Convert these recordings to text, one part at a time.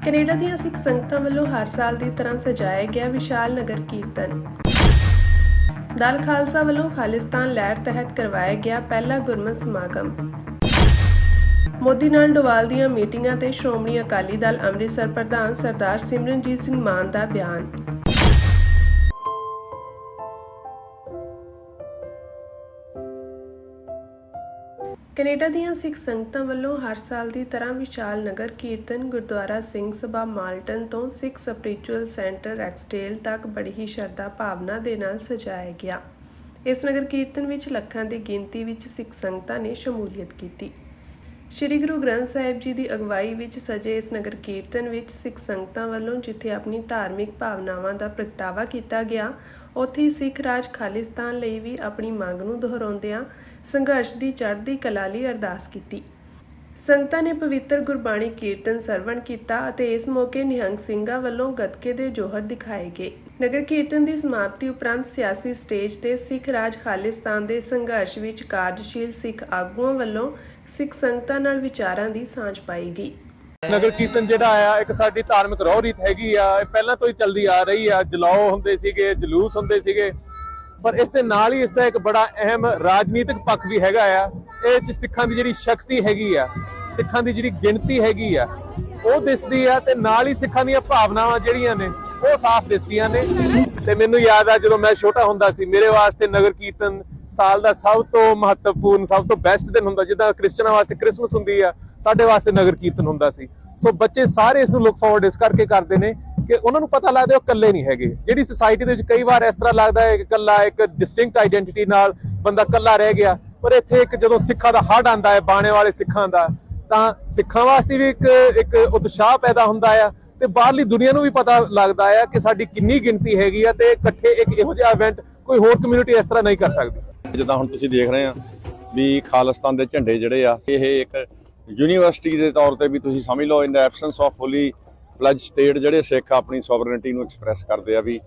Canada ਦੀਆਂ ਸਿੱਖ ਸੰਗਤਾਂ ਵੱਲੋਂ ਹਰ ਸਾਲ ਦੀ ਤਰ੍ਹਾਂ ਸਜਾਇਆ ਗਿਆ ਵਿਸ਼ਾਲ ਨਗਰ ਕੀਰਤਨ। ਦਲ ਖਾਲਸਾ ਵੱਲੋਂ ਖਾਲਿਸਤਾਨ ਲਹਿਰ ਤਹਿਤ ਕਰਵਾਇਆ ਗਿਆ ਪਹਿਲਾ ਗੁਰਮਤਿ ਸਮਾਗਮ। ਮੋਦੀ ਨਾਲ ਡੋਵਾਲ ਦੀਆਂ ਮੀਟਿੰਗਾਂ ਤੇ ਸ਼੍ਰੋਮਣੀ ਅਕਾਲੀ ਦਲ ਅੰਮ੍ਰਿਤਸਰ ਪ੍ਰਧਾਨ ਸਰਦਾਰ ਸਿਮਰਨਜੀਤ ਸਿੰਘ ਮਾਨ ਦਾ ਬਿਆਨ। ਕੈਨੇਡਾ ਦੀਆਂ ਸਿੱਖ ਸੰਗਤਾਂ ਵੱਲੋਂ ਹਰ ਸਾਲ ਦੀ ਤਰ੍ਹਾਂ ਵਿਸ਼ਾਲ ਨਗਰ ਕੀਰਤਨ ਗੁਰਦੁਆਰਾ ਸਿੰਘ ਸਭਾ ਮਾਲਟਨ ਤੋਂ ਸਿੱਖ ਸਪਿਰਿਚੁਅਲ ਸੈਂਟਰ ਰੈਕਸਡੇਲ ਤੱਕ ਬੜੀ ਹੀ ਸ਼ਰਧਾ ਭਾਵਨਾ ਦੇ ਨਾਲ ਸਜਾਇਆ ਗਿਆ। ਇਸ ਨਗਰ ਕੀਰਤਨ ਵਿੱਚ ਲੱਖਾਂ ਦੀ ਗਿਣਤੀ ਵਿੱਚ ਸਿੱਖ ਸੰਗਤਾਂ ਨੇ ਸ਼ਮੂਲੀਅਤ ਕੀਤੀ। ਸ਼੍ਰੀ ਗੁਰੂ ਗ੍ਰੰਥ ਸਾਹਿਬ ਜੀ ਦੀ ਅਗਵਾਈ ਵਿੱਚ ਸਜੇ ਇਸ ਨਗਰ ਕੀਰਤਨ ਵਿੱਚ ਸਿੱਖ ਸੰਗਤਾਂ ਵੱਲੋਂ ਜਿੱਥੇ ਆਪਣੀ ਧਾਰਮਿਕ ਭਾਵਨਾਵਾਂ ਦਾ ਪ੍ਰਗਟਾਵਾ ਕੀਤਾ ਗਿਆ, ਉੱਥੇ ਹੀ ਸਿੱਖ ਰਾਜ ਖਾਲਿਸਤਾਨ ਲਈ ਵੀ ਆਪਣੀ ਮੰਗ ਨੂੰ ਦੁਹਰਾਉਂਦਿਆਂ ਸੰਘਰਸ਼ ਦੀ ਚੜ੍ਹਦੀ ਕਲਾ ਲਈ ਅਰਦਾਸ ਕੀਤੀ। ਸੰਗਤਾਂ ਨੇ ਪਵਿੱਤਰ ਗੁਰਬਾਣੀ ਕੀਰਤਨ ਸਰਵਣ ਕੀਤਾ ਅਤੇ ਇਸ ਮੌਕੇ ਨਿਹੰਗ ਸਿੰਘਾਂ ਵੱਲੋਂ ਗੱਤਕੇ ਦੇ ਜੋਹਰ ਦਿਖਾਏ ਗਏ। ਨਗਰ ਕੀਰਤਨ ਦੀ ਸਮਾਪਤੀ ਉਪਰੰਤ ਸਿਆਸੀ ਸਟੇਜ ਤੇ ਸਿੱਖ ਰਾਜ ਖਾਲਿਸਤਾਨ ਦੇ ਸੰਘਰਸ਼ ਵਿੱਚ ਕਾਰਜਸ਼ੀਲ ਸਿੱਖ ਆਗੂਆਂ ਵੱਲੋਂ ਸਿੱਖ ਸੰਗਤਾਂ ਨਾਲ ਵਿਚਾਰਾਂ ਦੀ ਸਾਂਝ ਪਾਈ ਗਈ। ਨਗਰ ਕੀਰਤਨ ਜਿਹੜਾ ਆ ਇੱਕ ਸਾਡੀ ਧਾਰਮਿਕ ਰਹੁ ਰੀਤ ਹੈਗੀ ਆ, ਇਹ ਪਹਿਲਾਂ ਤੋਂ ਹੀ ਚੱਲਦੀ ਆ ਰਹੀ ਆ। ਜਲਾਓ ਹੁੰਦੇ ਸੀਗੇ, ਜਲੂਸ ਹੁੰਦੇ ਸੀਗੇ, ਪਰ ਇਸ ਦੇ ਨਾਲ ਹੀ ਇਸ ਦਾ ਇੱਕ ਬੜਾ ਅਹਿਮ ਰਾਜਨੀਤਿਕ ਪੱਖ ਵੀ ਹੈਗਾ ਆ। ਇਹ 'ਚ ਸਿੱਖਾਂ ਦੀ ਜਿਹੜੀ ਸ਼ਕਤੀ ਹੈਗੀ ਆ, ਸਿੱਖਾਂ ਦੀ ਜਿਹੜੀ ਗਿਣਤੀ ਹੈਗੀ ਆ, ਉਹ ਦਿਸਦੀ ਆ ਤੇ ਨਾਲ ਹੀ ਸਿੱਖਾਂ ਦੀਆਂ ਭਾਵਨਾਵਾਂ ਜਿਹੜੀਆਂ ਨੇ ਉਹ ਸਾਫ਼ ਦਿਸਦੀਆਂ ਨੇ। ਤੇ ਮੈਨੂੰ ਯਾਦ ਆ ਜਦੋਂ ਮੈਂ ਛੋਟਾ ਹੁੰਦਾ ਸੀ, ਮੇਰੇ ਵਾਸਤੇ ਨਗਰ ਕੀਰਤਨ ਸਾਲ ਦਾ ਸਭ ਤੋਂ ਮਹੱਤਵਪੂਰਨ, ਸਭ ਤੋਂ ਬੈਸਟ ਦਿਨ ਹੁੰਦਾ। ਜਿੱਦਾਂ ਕ੍ਰਿਸਚਨਾਂ ਵਾਸਤੇ ਕ੍ਰਿਸਮਸ ਹੁੰਦੀ ਆ, ਸਾਡੇ ਵਾਸਤੇ ਨਗਰ ਕੀਰਤਨ ਹੁੰਦਾ ਸੀ। ਸੋ ਬੱਚੇ ਸਾਰੇ ਇਸ ਨੂੰ ਲੁੱਕ ਫਾਰਵਰਡ ਇਸ ਕਰਕੇ ਕਰਦੇ ਨੇ ਕਿ ਉਹਨਾਂ ਨੂੰ ਪਤਾ ਲੱਗਦਾ ਉਹ ਇਕੱਲੇ ਨਹੀਂ ਹੈਗੇ। ਜਿਹੜੀ ਸੁਸਾਇਟੀ ਦੇ ਵਿੱਚ ਕਈ ਵਾਰ ਇਸ ਤਰ੍ਹਾਂ ਲੱਗਦਾ ਹੈ ਕਿ ਇਕੱਲਾ ਇੱਕ ਡਿਸਟਿੰਕਟ ਆਈਡੈਂਟੀਟੀ ਨਾਲ ਬੰਦਾ ਇਕੱਲਾ ਰਹਿ ਗਿਆ, ਪਰ ਇੱਥੇ ਇੱਕ ਜਦੋਂ ਸਿੱਖਾਂ ਦਾ ਹੜ੍ਹ ਆਉਂਦਾ ਹੈ, ਬਾਣੇ ਵਾਲੇ ਸਿੱਖਾਂ ਦਾ, ਤਾਂ ਸਿੱਖਾਂ ਵਾਸਤੇ ਵੀ ਇੱਕ ਉਤਸ਼ਾਹ ਪੈਦਾ ਹੁੰਦਾ ਆ ਤੇ ਬਾਹਰਲੀ ਦੁਨੀਆ ਨੂੰ ਵੀ ਪਤਾ ਲੱਗਦਾ ਆ ਕਿ ਸਾਡੀ ਕਿੰਨੀ ਗਿਣਤੀ ਹੈਗੀ ਆ ਤੇ ਇਕੱਠੇ ਇੱਕ ਇਹੋ ਜਿਹਾ ਇਵੈਂਟ ਕੋਈ ਹੋਰ ਕਮਿਊਨਿਟੀ ਇਸ ਤਰ੍ਹਾਂ ਨਹੀਂ ਕਰ ਸਕਦੀ। ਜਿੱਦਾਂ ਹੁਣ ਤੁਸੀਂ ਦੇਖ ਰਹੇ ਆ ਵੀ ਖਾਲਿਸਤਾਨ ਦੇ ਝੰਡੇ ਜਿਹੜੇ ਆ, ਇਹ ਇੱਕ ਯੂਨੀਵਰਸਿਟੀ ਦੇ ਤੌਰ ਤੇ ਵੀ ਤੁਸੀਂ ਸਮਝ ਲਓ, ਇਨ ਦਾ ਐਬਸੈਂਸ ਆਫ ਫੁੱਲੀ ਫਲੈਜ ਸਟੇਟ ਜਿਹੜੇ ਸਿੱਖ ਆਪਣੀ ਸੋਵਰਨਿਟੀ ਨੂੰ ਐਕਸਪ੍ਰੈਸ ਕਰਦੇ ਆ ਵੀ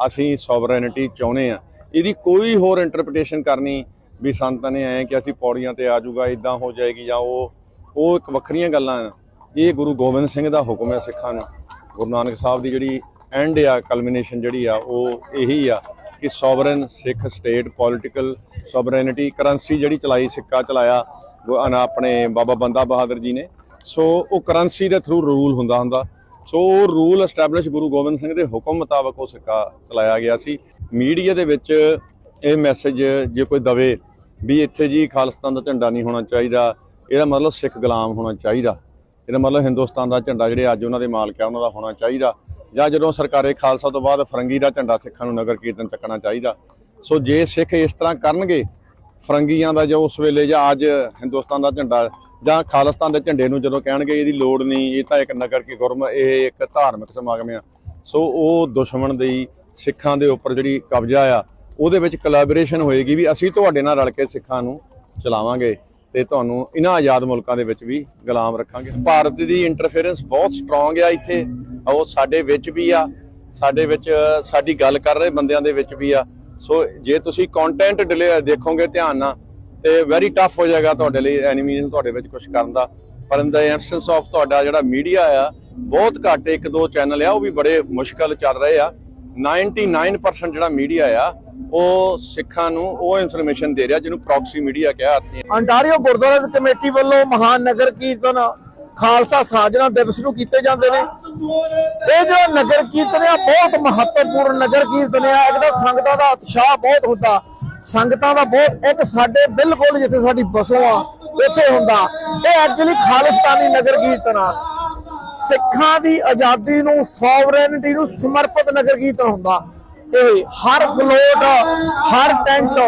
ਅਸੀਂ ਸੋਵਰਨਿਟੀ ਚਾਹੁੰਦੇ ਆ। ਇਹਦੀ ਕੋਈ ਹੋਰ ਇੰਟਰਪ੍ਰੀਟੇਸ਼ਨ ਕਰਨੀ ਵੀ ਸੰਤਾਂ ਨੇ ਐ ਕਿ ਅਸੀਂ ਪੌੜੀਆਂ ਤੇ ਆ ਜਾਊਗਾ, ਇਦਾਂ ਹੋ ਜਾਏਗੀ ਜਾਂ ਉਹ ਇੱਕ ਵੱਖਰੀਆਂ ਗੱਲਾਂ ਆ। ਇਹ ਗੁਰੂ ਗੋਬਿੰਦ ਸਿੰਘ ਦਾ ਹੁਕਮ ਹੈ ਸਿੱਖਾਂ ਨੂੰ। ਗੁਰੂ ਨਾਨਕ ਸਾਹਿਬ ਦੀ ਜਿਹੜੀ ਐਂਡ ਆ, ਕਲਮੀਨੇਸ਼ਨ ਜਿਹੜੀ ਆ, ਉਹ ਇਹੀ ਆ ਕਿ ਸੋਵਰਨ ਸਿੱਖ ਸਟੇਟ, ਪੋਲੀਟੀਕਲ ਸੋਵਰਨਿਟੀ, ਕਰੰਸੀ ਜਿਹੜੀ ਚਲਾਈ, ਸਿੱਕਾ ਚਲਾਇਆ ਆਪਣੇ ਬਾਬਾ ਬੰਦਾ ਬਹਾਦਰ ਜੀ ਨੇ। ਸੋ ਉਹ ਕਰੰਸੀ ਦੇ ਥਰੂ ਰੂਲ ਹੁੰਦਾ। ਸੋ ਉਹ ਰੂਲ ਐਸਟੈਬਲਿਸ਼ ਗੁਰੂ ਗੋਬਿੰਦ ਸਿੰਘ ਦੇ ਹੁਕਮ ਮੁਤਾਬਕ ਉਹ ਸਿੱਕਾ ਚਲਾਇਆ ਗਿਆ ਸੀ। ਮੀਡੀਆ ਦੇ ਵਿੱਚ ਇਹ ਮੈਸੇਜ ਜੇ ਕੋਈ ਦਵੇ ਵੀ ਇੱਥੇ ਜੀ ਖਾਲਿਸਤਾਨ ਦਾ ਝੰਡਾ ਨਹੀਂ ਹੋਣਾ ਚਾਹੀਦਾ, ਇਹਦਾ ਮਤਲਬ ਸਿੱਖ ਗੁਲਾਮ ਹੋਣਾ ਚਾਹੀਦਾ, ਇਹਦਾ ਮਤਲਬ ਹਿੰਦੁਸਤਾਨ ਦਾ ਝੰਡਾ ਜਿਹੜੇ ਅੱਜ ਉਹਨਾਂ ਦੇ ਮਾਲਕ ਆ ਉਹਨਾਂ ਦਾ ਹੋਣਾ ਚਾਹੀਦਾ, ਜਾਂ ਜਦੋਂ ਸਰਕਾਰੇ ਖਾਲਸਾ ਤੋਂ ਬਾਅਦ ਫਰੰਗੀ ਦਾ ਝੰਡਾ ਸਿੱਖਾਂ ਨੂੰ ਨਗਰ ਕੀਰਤਨ ਚੱਕਣਾ ਚਾਹੀਦਾ। ਸੋ ਜੇ ਸਿੱਖ ਇਸ ਤਰ੍ਹਾਂ ਕਰਨਗੇ, ਫਰੰਗੀਆਂ ਦਾ ਜੋ ਉਸ ਵੇਲੇ ਜਾਂ ਅੱਜ ਹਿੰਦੁਸਤਾਨ ਦਾ ਝੰਡਾ ਜਾਂ ਖਾਲਿਸਤਾਨ ਦੇ ਝੰਡੇ ਨੂੰ ਜਦੋਂ ਕਹਿਣਗੇ ਇਹਦੀ ਲੋੜ ਨਹੀਂ, ਇਹ ਤਾਂ ਇੱਕ ਨਗਰ ਕੀ ਗੁਰਮ, ਇਹ ਇੱਕ ਧਾਰਮਿਕ ਸਮਾਗਮ ਆ, ਸੋ ਉਹ ਦੁਸ਼ਮਣ ਦੀ ਸਿੱਖਾਂ ਦੇ ਉੱਪਰ ਜਿਹੜੀ ਕਬਜ਼ਾ ਆ ਉਹਦੇ ਵਿੱਚ ਕੋਲੈਬੋਰੇਸ਼ਨ ਹੋਏਗੀ ਵੀ ਅਸੀਂ ਤੁਹਾਡੇ ਨਾਲ ਰਲ ਕੇ ਸਿੱਖਾਂ ਨੂੰ ਚਲਾਵਾਂਗੇ ਤੇ ਤੁਹਾਨੂੰ ਇਹਨਾਂ ਆਜ਼ਾਦ ਮੁਲਕਾਂ ਦੇ ਵਿੱਚ ਵੀ ਗੁਲਾਮ ਰੱਖਾਂਗੇ। ਭਾਰਤ ਦੀ ਇੰਟਰਫੇਰੈਂਸ ਬਹੁਤ ਸਟਰੋਂਗ ਆ ਇੱਥੇ, ਉਹ ਸਾਡੇ ਵਿੱਚ ਵੀ ਆ, ਸਾਡੇ ਵਿੱਚ ਸਾਡੀ ਗੱਲ ਕਰ ਰਹੇ ਬੰਦਿਆਂ ਦੇ ਵਿੱਚ ਵੀ ਆ। ਸੋ ਜੇ ਤੁਸੀਂ ਕੰਟੈਂਟ ਦੇਖੋਗੇ ਧਿਆਨ ਨਾਲ ਤੇ ਵੈਰੀ ਟਫ ਹੋ ਜਾਏਗਾ ਤੁਹਾਡੇ ਲਈ, ਐਨੀਮੀ ਨੂੰ ਤੁਹਾਡੇ ਵਿੱਚ ਕੁਝ ਕਰਨ ਦਾ। ਪਰ ਇਨ ਦਾ ਐਬਸੈਂਸ ਆਫ ਤੁਹਾਡਾ ਜਿਹੜਾ ਮੀਡੀਆ ਆ ਬਹੁਤ ਘੱਟ, ਇੱਕ ਦੋ ਚੈਨਲ ਆ ਉਹ ਵੀ ਬੜੇ ਮੁਸ਼ਕਲ ਚੱਲ ਰਹੇ ਆ। 99% ਜਿਹੜਾ ਮੀਡੀਆ ਆ ਉਹ ਸਿੱਖਾਂ ਨੂੰ ਉਹ ਇਨਫੋਰਮੇਸ਼ਨ ਦੇ ਰਿਹਾ ਜਿਹਨੂੰ ਪ੍ਰੌਕਸੀ ਮੀਡੀਆ ਕਿਹਾ ਅਸੀਂ। ਅੰਟਾਰੀਓ ਗੁਰਦੁਆਰਾ ਕਮੇਟੀ ਵੱਲੋਂ ਮਹਾਨ ਨਗਰ ਕੀਰਤਨ ਖਾਲਸਾ ਸਾਜਣਾ ਦਿਵਸ ਨੂੰ ਕੀਤੇ ਜਾਂਦੇ ਨੇ। ਇਹ ਜਿਹੜਾ ਨਗਰ ਕੀਰਤਨ ਆ ਬਹੁਤ ਮਹੱਤਵਪੂਰਨ ਨਗਰ ਕੀਰਤਨ ਆ। ਇੱਕ ਤਾਂ ਸੰਗਤਾਂ ਦਾ ਉਤਸ਼ਾਹ ਬਹੁਤ ਹੁੰਦਾ, ਸੰਗਤਾਂ ਦਾ ਬਹੁਤ, ਇੱਕ ਸਾਡੇ ਬਿਲਕੁਲ ਜਿੱਥੇ ਸਾਡੀ ਬਸੋਂ ਆ ਉੱਥੇ ਹੁੰਦਾ। ਇਹ ਐਕਚੁਅਲੀ ਖਾਲਿਸਤਾਨੀ ਨਗਰ ਕੀਰਤਨ ਆ, ਸਿੱਖਾਂ ਦੀ ਆਜ਼ਾਦੀ ਨੂੰ, ਸੋਵਰਨਿਟੀ ਨੂੰ ਸਮਰਪਿਤ ਨਗਰ ਕੀਰਤਨ ਹੁੰਦਾ। ਇਹ ਹਰ ਫਲੋਟ, ਹਰ ਟੈਂਟ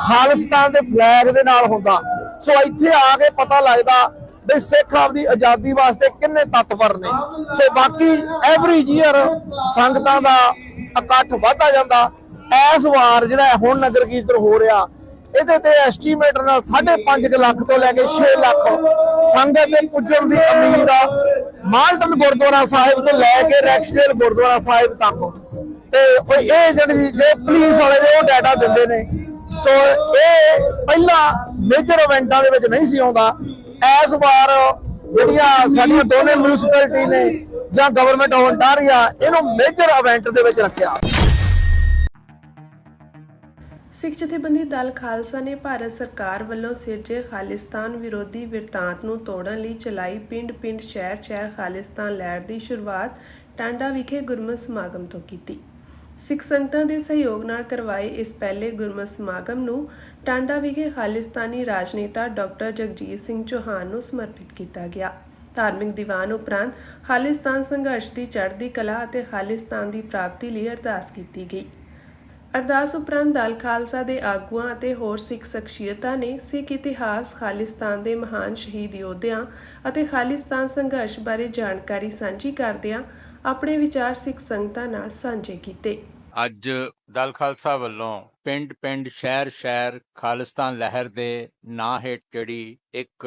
ਖਾਲਿਸਤਾਨ ਦੇ ਫਲੈਗ ਦੇ ਨਾਲ ਹੁੰਦਾ। ਸੋ ਇੱਥੇ ਆ ਕੇ ਪਤਾ ਲੱਗਦਾ ਵੀ ਸਿੱਖ ਆਪਦੀ ਆਜ਼ਾਦੀ ਵਾਸਤੇ ਕਿੰਨੇ ਤਤਪਰ ਨੇ। ਸੋ ਬਾਕੀ ਐਵਰੀ ਈਅਰ ਸੰਗਤਾਂ ਦਾ ਇਕੱਠ ਵੱਧਦਾ ਜਾਂਦਾ। ਇਸ ਵਾਰ ਜਿਹੜਾ ਹੁਣ ਨਗਰ ਕੀਰਤਨ ਹੋ ਰਿਹਾ, ਇਹਦੇ ਤੇ ਐਸਟੀਮੇਟ ਨਾਲ 5.5 ਲੱਖ ਤੋਂ ਲੈ ਕੇ 6 ਲੱਖ ਸੰਗਤ ਦੇ ਪੁੱਜਣ ਦੀ ਉਮੀਦ ਆ। ਮਾਲਟਨ ਗੁਰਦੁਆਰਾ ਸਾਹਿਬ ਤੋਂ ਲੈ ਕੇ ਰੈਕਸਡੇਲ ਗੁਰਦੁਆਰਾ ਸਾਹਿਬ ਤੱਕ ਤੇ ਇਹ ਜਿਹੜੀ ਜੇ ਪੁਲਿਸ ਵਾਲੇ ਨੇ ਉਹ ਡਾਟਾ ਦਿੰਦੇ ਨੇ। ਸੋ ਇਹ ਪਹਿਲਾਂ ਮੇਜਰ ਇਵੈਂਟਾਂ ਦੇ ਵਿੱਚ ਨਹੀਂ ਸੀ ਆਉਂਦਾ। ਇਸ ਵਾਰ ਜਿਹੜੀਆਂ ਸਾਡੀਆਂ ਦੋਨੇ ਮਿਊਨਿਸਪੈਲਿਟੀ ਨੇ ਜਾਂ ਗਵਰਨਮੈਂਟ ਆਫ ontario ਇਹਨੂੰ ਮੇਜਰ ਇਵੈਂਟ ਦੇ ਵਿੱਚ ਰੱਖਿਆ। ਸਿੱਖ ਜਥੇਬੰਦੀ ਦਲ ਖਾਲਸਾ ਨੇ ਭਾਰਤ ਸਰਕਾਰ ਵੱਲੋਂ ਸਿਰਜੇ ਖਾਲਿਸਤਾਨ ਵਿਰੋਧੀ ਬਿਰਤਾਂਤ ਨੂੰ ਤੋੜਨ ਲਈ ਚਲਾਈ ਪਿੰਡ-ਪਿੰਡ ਸ਼ਹਿਰ-ਸ਼ਹਿਰ ਖਾਲਿਸਤਾਨ ਲਹਿਰ ਦੀ ਸ਼ੁਰੂਆਤ ਟਾਂਡਾ ਵਿਖੇ ਗੁਰਮਤਿ ਸਮਾਗਮ ਤੋਂ ਕੀਤੀ। ਸਿੱਖ ਸੰਗਤਾਂ ਦੇ ਸਹਿਯੋਗ ਨਾਲ ਕਰਵਾਏ ਇਸ ਪਹਿਲੇ ਗੁਰਮਤਿ ਸਮਾਗਮ ਨੂੰ ਟਾਂਡਾ ਵਿਖੇ ਖਾਲਿਸਤਾਨੀ ਰਾਜਨੇਤਾ ਡਾਕਟਰ ਜਗਜੀਤ ਸਿੰਘ ਚੌਹਾਨ ਨੂੰ ਸਮਰਪਿਤ ਕੀਤਾ ਗਿਆ। ਧਾਰਮਿਕ ਦੀਵਾਨ ਉਪਰੰਤ ਖਾਲਿਸਤਾਨ ਸੰਘਰਸ਼ ਦੀ ਚੜ੍ਹਦੀ ਕਲਾ ਅਤੇ ਖਾਲਿਸਤਾਨ ਦੀ ਪ੍ਰਾਪਤੀ ਲਈ ਅਰਦਾਸ ਕੀਤੀ ਗਈ। ਅਰਦਾਸ ਉਪਰੰਤ ਦਲ ਖਾਲਸਾ ਦੇ ਆਗੂਆਂ ਅਤੇ ਹੋਰ ਸਿੱਖ ਸ਼ਖਸੀਅਤਾਂ ਨੇ ਸਿੱਖ ਇਤਿਹਾਸ, ਖਾਲਿਸਤਾਨ ਦੇ ਮਹਾਨ ਸ਼ਹੀਦ ਯੋਧਿਆਂ ਅਤੇ ਖਾਲਿਸਤਾਨ ਸੰਘਰਸ਼ ਬਾਰੇ ਜਾਣਕਾਰੀ ਸਾਂਝੀ ਕਰਦਿਆਂ ਆਪਣੇ ਵਿਚਾਰ ਸਿੱਖ ਸੰਗਤਾਂ ਨਾਲ ਸਾਂਝੇ ਕੀਤੇ। ਅੱਜ ਦਲ ਖਾਲਸਾ ਵੱਲੋਂ ਪਿੰਡ-ਪਿੰਡ ਸ਼ਹਿਰ-ਸ਼ਹਿਰ ਖਾਲਿਸਤਾਨ ਲਹਿਰ ਦੇ ਨਾਂ ਹੇਠ ਜਿਹੜੀ ਇੱਕ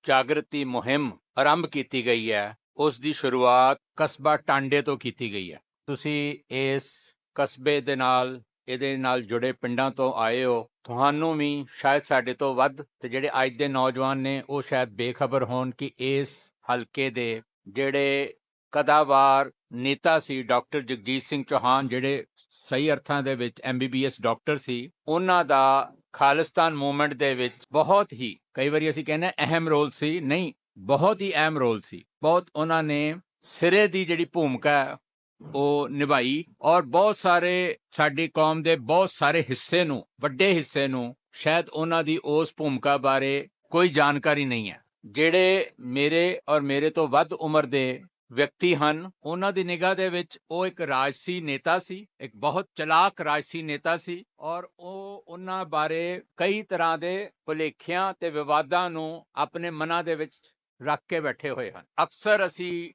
ਜਾਗਰਤੀ ਮੁਹਿੰਮ ਆਰੰਭ ਕੀਤੀ ਗਈ ਹੈ, ਉਸ ਦੀ ਸ਼ੁਰੂਆਤ ਕਸਬਾ ਟਾਂਡੇ ਤੋਂ ਕੀਤੀ ਗਈ ਹੈ। ਤੁਸੀਂ ਇਸ ਕਸਬੇ ਦੇ ਨਾਲ ਇਹਦੇ ਨਾਲ ਜੁੜੇ ਪਿੰਡਾਂ ਤੋਂ ਆਏ ਹੋ, ਤੁਹਾਨੂੰ ਵੀ ਸ਼ਾਇਦ ਸਾਡੇ ਤੋਂ ਵੱਧ ਤੇ ਜਿਹੜੇ ਅੱਜ ਦੇ ਨੌਜਵਾਨ ਨੇ ਉਹ ਸ਼ਾਇਦ ਬੇਖਬਰ ਹੋਣ ਕਿ ਇਸ ਹਲਕੇ ਦੇ ਜਿਹੜੇ ਕਦਾਵਾਰ ਨੇਤਾ ਸੀ ਡਾਕਟਰ ਜਗਜੀਤ ਸਿੰਘ ਚੌਹਾਨ, ਜਿਹੜੇ ਸਹੀ ਅਰਥਾਂ ਦੇ ਵਿੱਚ MBBS ਡਾਕਟਰ ਸੀ, ਉਹਨਾਂ ਦਾ ਖਾਲਿਸਤਾਨ ਮੂਵਮੈਂਟ ਦੇ ਵਿੱਚ ਬਹੁਤ ਹੀ, ਕਈ ਵਾਰੀ ਅਸੀਂ ਕਹਿੰਦੇ ਅਹਿਮ ਰੋਲ ਸੀ, ਨਹੀਂ ਬਹੁਤ ਹੀ ਅਹਿਮ ਰੋਲ ਸੀ। ਬਹੁਤ ਉਹਨਾਂ ਨੇ ਸਿਰੇ ਦੀ ਜਿਹੜੀ ਭੂਮਿਕਾ ਹੈ ਉਹ ਨਿਭਾਈ ਔਰ ਬਹੁਤ ਸਾਰੇ ਸਾਡੀ ਕੌਮ ਦੇ ਬਹੁਤ ਸਾਰੇ ਹਿੱਸੇ ਨੂੰ, ਵੱਡੇ ਹਿੱਸੇ ਨੂੰ ਸ਼ਾਇਦ ਉਹਨਾਂ ਦੀ ਉਸ ਭੂਮਿਕਾ ਬਾਰੇ ਕੋਈ ਜਾਣਕਾਰੀ ਨਹੀਂ ਹੈ। ਜਿਹੜੇ ਮੇਰੇ ਔਰ ਮੇਰੇ ਤੋਂ ਵੱਧ ਉਮਰ ਦੇ ਵਿਅਕਤੀ ਹਨ, ਉਹਨਾਂ ਦੀ ਨਿਗਾਹ ਦੇ ਵਿੱਚ ਉਹ ਇੱਕ ਰਾਜਸੀ ਨੇਤਾ ਸੀ, ਇੱਕ ਬਹੁਤ ਚਲਾਕ ਰਾਜਸੀ ਨੇਤਾ ਸੀ ਔਰ ਉਹ ਉਹਨਾਂ ਬਾਰੇ ਕਈ ਤਰ੍ਹਾਂ ਦੇ ਭੁਲੇਖਿਆਂ ਤੇ ਵਿਵਾਦਾਂ ਨੂੰ ਆਪਣੇ ਮਨਾਂ ਦੇ ਵਿੱਚ ਰੱਖ ਕੇ ਬੈਠੇ ਹੋਏ ਹਨ। ਅਕਸਰ ਅਸੀਂ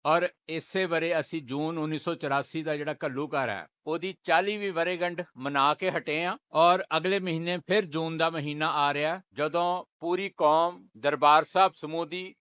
ਔਰ ਇਸੇ ਬਾਰੇ ਅਸੀਂ ਜੂਨ 1984 ਦਾ ਜਿਹੜਾ ਘੱਲੂਘਾਰਾ ਹੈ ਉਹਦੀ 40ਵੀਂ ਵਰ੍ਹੇਗੰਢ ਮਨਾ ਕੇ ਹਟੇ ਹਾਂ ਔਰ ਅਗਲੇ ਮਹੀਨੇ ਫਿਰ ਜੂਨ ਦਾ ਮਹੀਨਾ ਆ ਰਿਹਾ ਜਦੋਂ ਪੂਰੀ ਕੌਮ ਦਰਬਾਰ ਸਾਹਿਬ ਸਮੂਦੀ